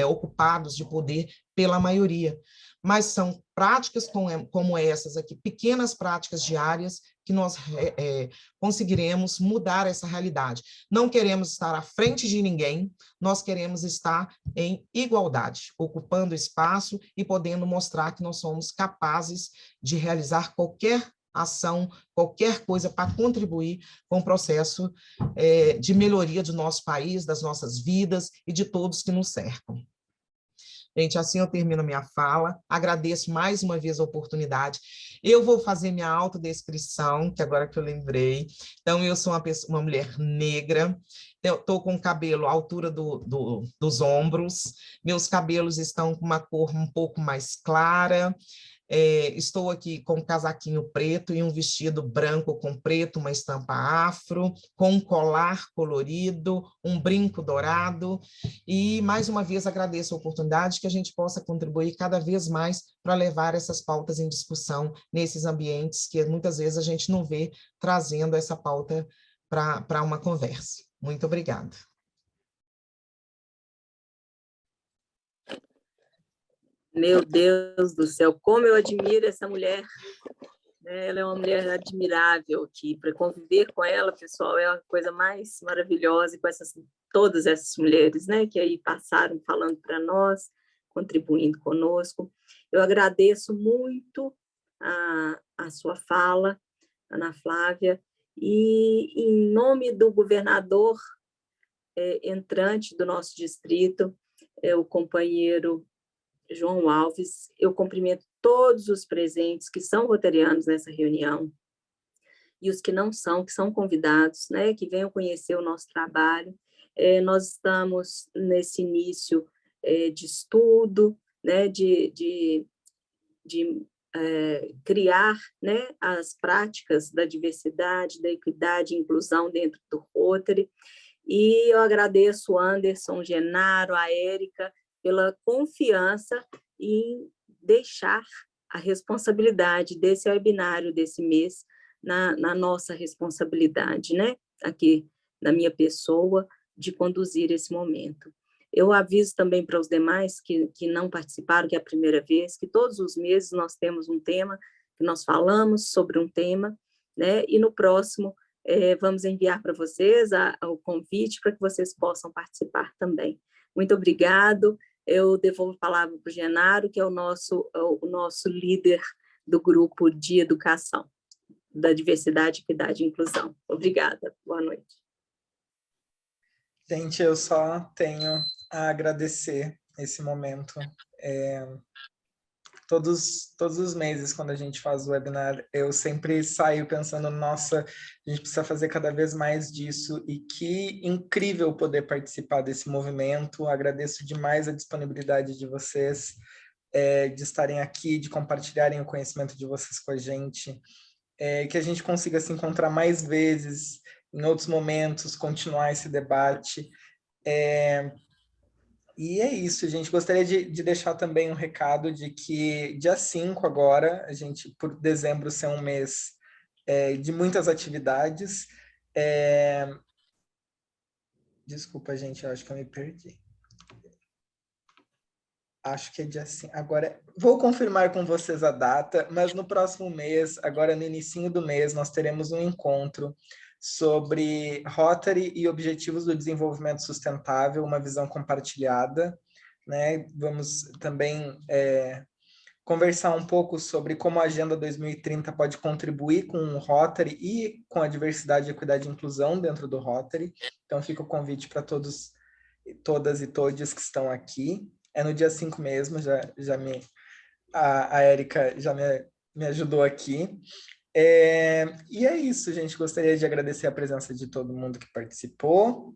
ocupados de poder pela maioria. Mas são práticas como essas aqui, pequenas práticas diárias, que nós conseguiremos mudar essa realidade. Não queremos estar à frente de ninguém, nós queremos estar em igualdade, ocupando espaço e podendo mostrar que nós somos capazes de realizar qualquer ação, qualquer coisa para contribuir com o processo de melhoria do nosso país, das nossas vidas e de todos que nos cercam. Gente, assim eu termino minha fala. Agradeço mais uma vez a oportunidade. Eu vou fazer minha autodescrição, que agora que eu lembrei. Então, eu sou uma mulher negra, eu estou com o cabelo à altura dos ombros, meus cabelos estão com uma cor um pouco mais clara, estou aqui com um casaquinho preto e um vestido branco com preto, uma estampa afro, com um colar colorido, um brinco dourado, e mais uma vez agradeço a oportunidade que a gente possa contribuir cada vez mais para levar essas pautas em discussão nesses ambientes que muitas vezes a gente não vê trazendo essa pauta para uma conversa. Muito obrigada. Meu Deus do céu, como eu admiro essa mulher. Ela é uma mulher admirável, que para conviver com ela, pessoal, é a coisa mais maravilhosa, e com todas essas mulheres, né, que aí passaram falando para nós, contribuindo conosco. Eu agradeço muito a sua fala, Ana Flávia, e em nome do governador entrante do nosso distrito, o companheiro João Alves, eu cumprimento todos os presentes que são rotarianos nessa reunião e os que não são, que são convidados, né, que venham conhecer o nosso trabalho. Nós estamos nesse início de estudo, né, de criar, né, as práticas da diversidade, da equidade e inclusão dentro do Rotary, e eu agradeço o Anderson, Genaro, a Érica, pela confiança em deixar a responsabilidade desse webinário desse mês na nossa responsabilidade, né? Aqui, na minha pessoa, de conduzir esse momento. Eu aviso também para os demais que não participaram, que é a primeira vez, que todos os meses nós temos um tema, que nós falamos sobre um tema, né? E no próximo vamos enviar para vocês o convite para que vocês possam participar também. Muito obrigado. Eu devolvo a palavra para o Genaro, que é o nosso líder do grupo de educação, da diversidade, equidade e inclusão. Obrigada. Boa noite. Gente, eu só tenho a agradecer esse momento. Todos os meses, quando a gente faz o webinar, eu sempre saio pensando, nossa, a gente precisa fazer cada vez mais disso, e que incrível poder participar desse movimento. Agradeço demais a disponibilidade de vocês, de estarem aqui, de compartilharem o conhecimento de vocês com a gente, que a gente consiga se encontrar mais vezes, em outros momentos, continuar esse debate. E é isso, gente. Gostaria de deixar também um recado de que dia 5 agora, a gente, por dezembro ser um mês de muitas atividades. Desculpa, gente, eu acho que eu me perdi. Acho que é dia 5. Agora, vou confirmar com vocês a data, mas no próximo mês, agora no inicinho do mês, nós teremos um encontro sobre Rotary e Objetivos do Desenvolvimento Sustentável, uma visão compartilhada, né? Vamos também conversar um pouco sobre como a Agenda 2030 pode contribuir com o Rotary e com a diversidade, equidade e inclusão dentro do Rotary. Então, fica o convite para todas e todos que estão aqui. É no dia 5 mesmo, a Érica já me ajudou aqui. E é isso, gente. Gostaria de agradecer a presença de todo mundo que participou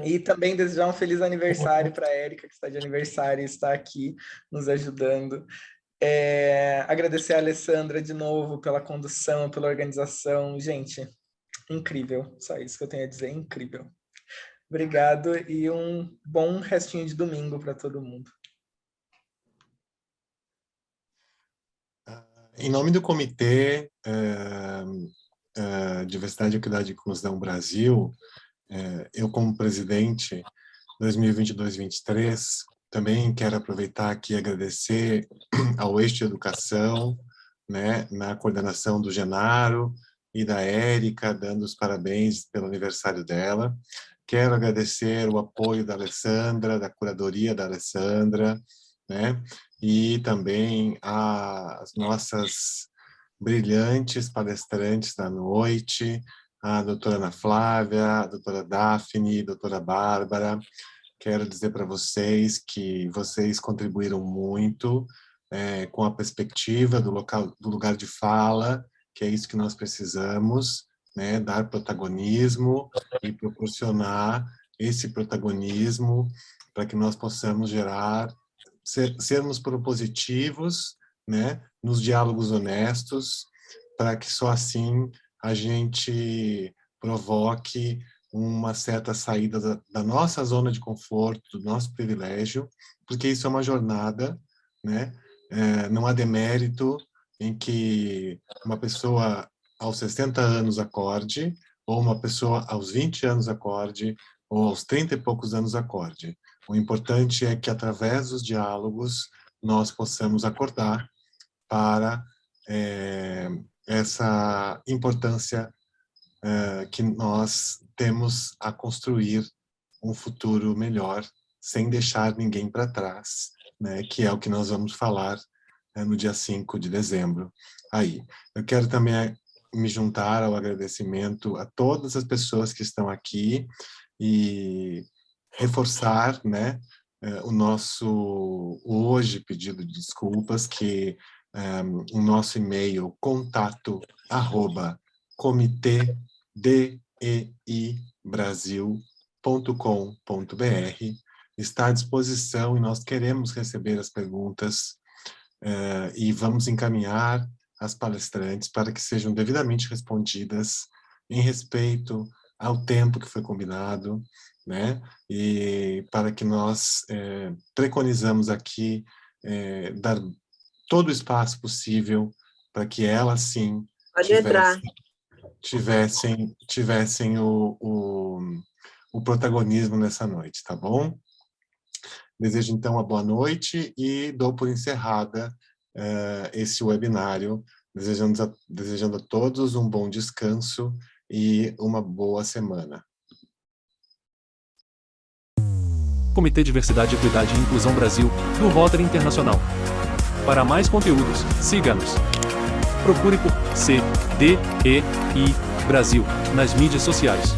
e também desejar um feliz aniversário para a Érica, que está de aniversário e está aqui nos ajudando. Agradecer a Alessandra de novo pela condução, pela organização. Gente, incrível. Só isso que eu tenho a dizer, incrível. Obrigado e um bom restinho de domingo para todo mundo. Em nome do Comitê Diversidade, Equidade e Inclusão Brasil, eu como presidente 2022-23, também quero aproveitar aqui e agradecer ao Eixo de Educação, né, na coordenação do Genaro e da Érica, dando os parabéns pelo aniversário dela. Quero agradecer o apoio da Alessandra, da curadoria da Alessandra, né, e também as nossas brilhantes palestrantes da noite, a doutora Ana Flávia, a doutora Daphne, a doutora Bárbara, quero dizer para vocês que vocês contribuíram muito com a perspectiva do lugar de fala, que é isso que nós precisamos, né? Dar protagonismo e proporcionar esse protagonismo para que nós possamos sermos propositivos, né? Nos diálogos honestos, para que só assim a gente provoque uma certa saída da nossa zona de conforto, do nosso privilégio, porque isso é uma jornada, né? Não há demérito em que uma pessoa aos 60 anos acorde, ou uma pessoa aos 20 anos acorde, ou aos 30 e poucos anos acorde. O importante é que, através dos diálogos, nós possamos acordar para essa importância que nós temos a construir um futuro melhor, sem deixar ninguém para trás, né? Que é o que nós vamos falar no dia 5 de dezembro. Aí, eu quero também me juntar ao agradecimento a todas as pessoas que estão aqui e reforçar, né, o nosso hoje pedido de desculpas, que o nosso e-mail contato@comitedeibrasil.com.br está à disposição e nós queremos receber as perguntas e vamos encaminhar as palestrantes para que sejam devidamente respondidas em respeito ao tempo que foi combinado, né? E para que nós preconizamos aqui dar todo o espaço possível para que elas, sim, tivessem o protagonismo nessa noite, tá bom? Desejo, então, uma boa noite e dou por encerrada esse webinário, desejando a todos um bom descanso e uma boa semana. Comitê Diversidade, Equidade e Inclusão Brasil, do Rotary Internacional. Para mais conteúdos, siga-nos. Procure por CDEI Brasil nas mídias sociais.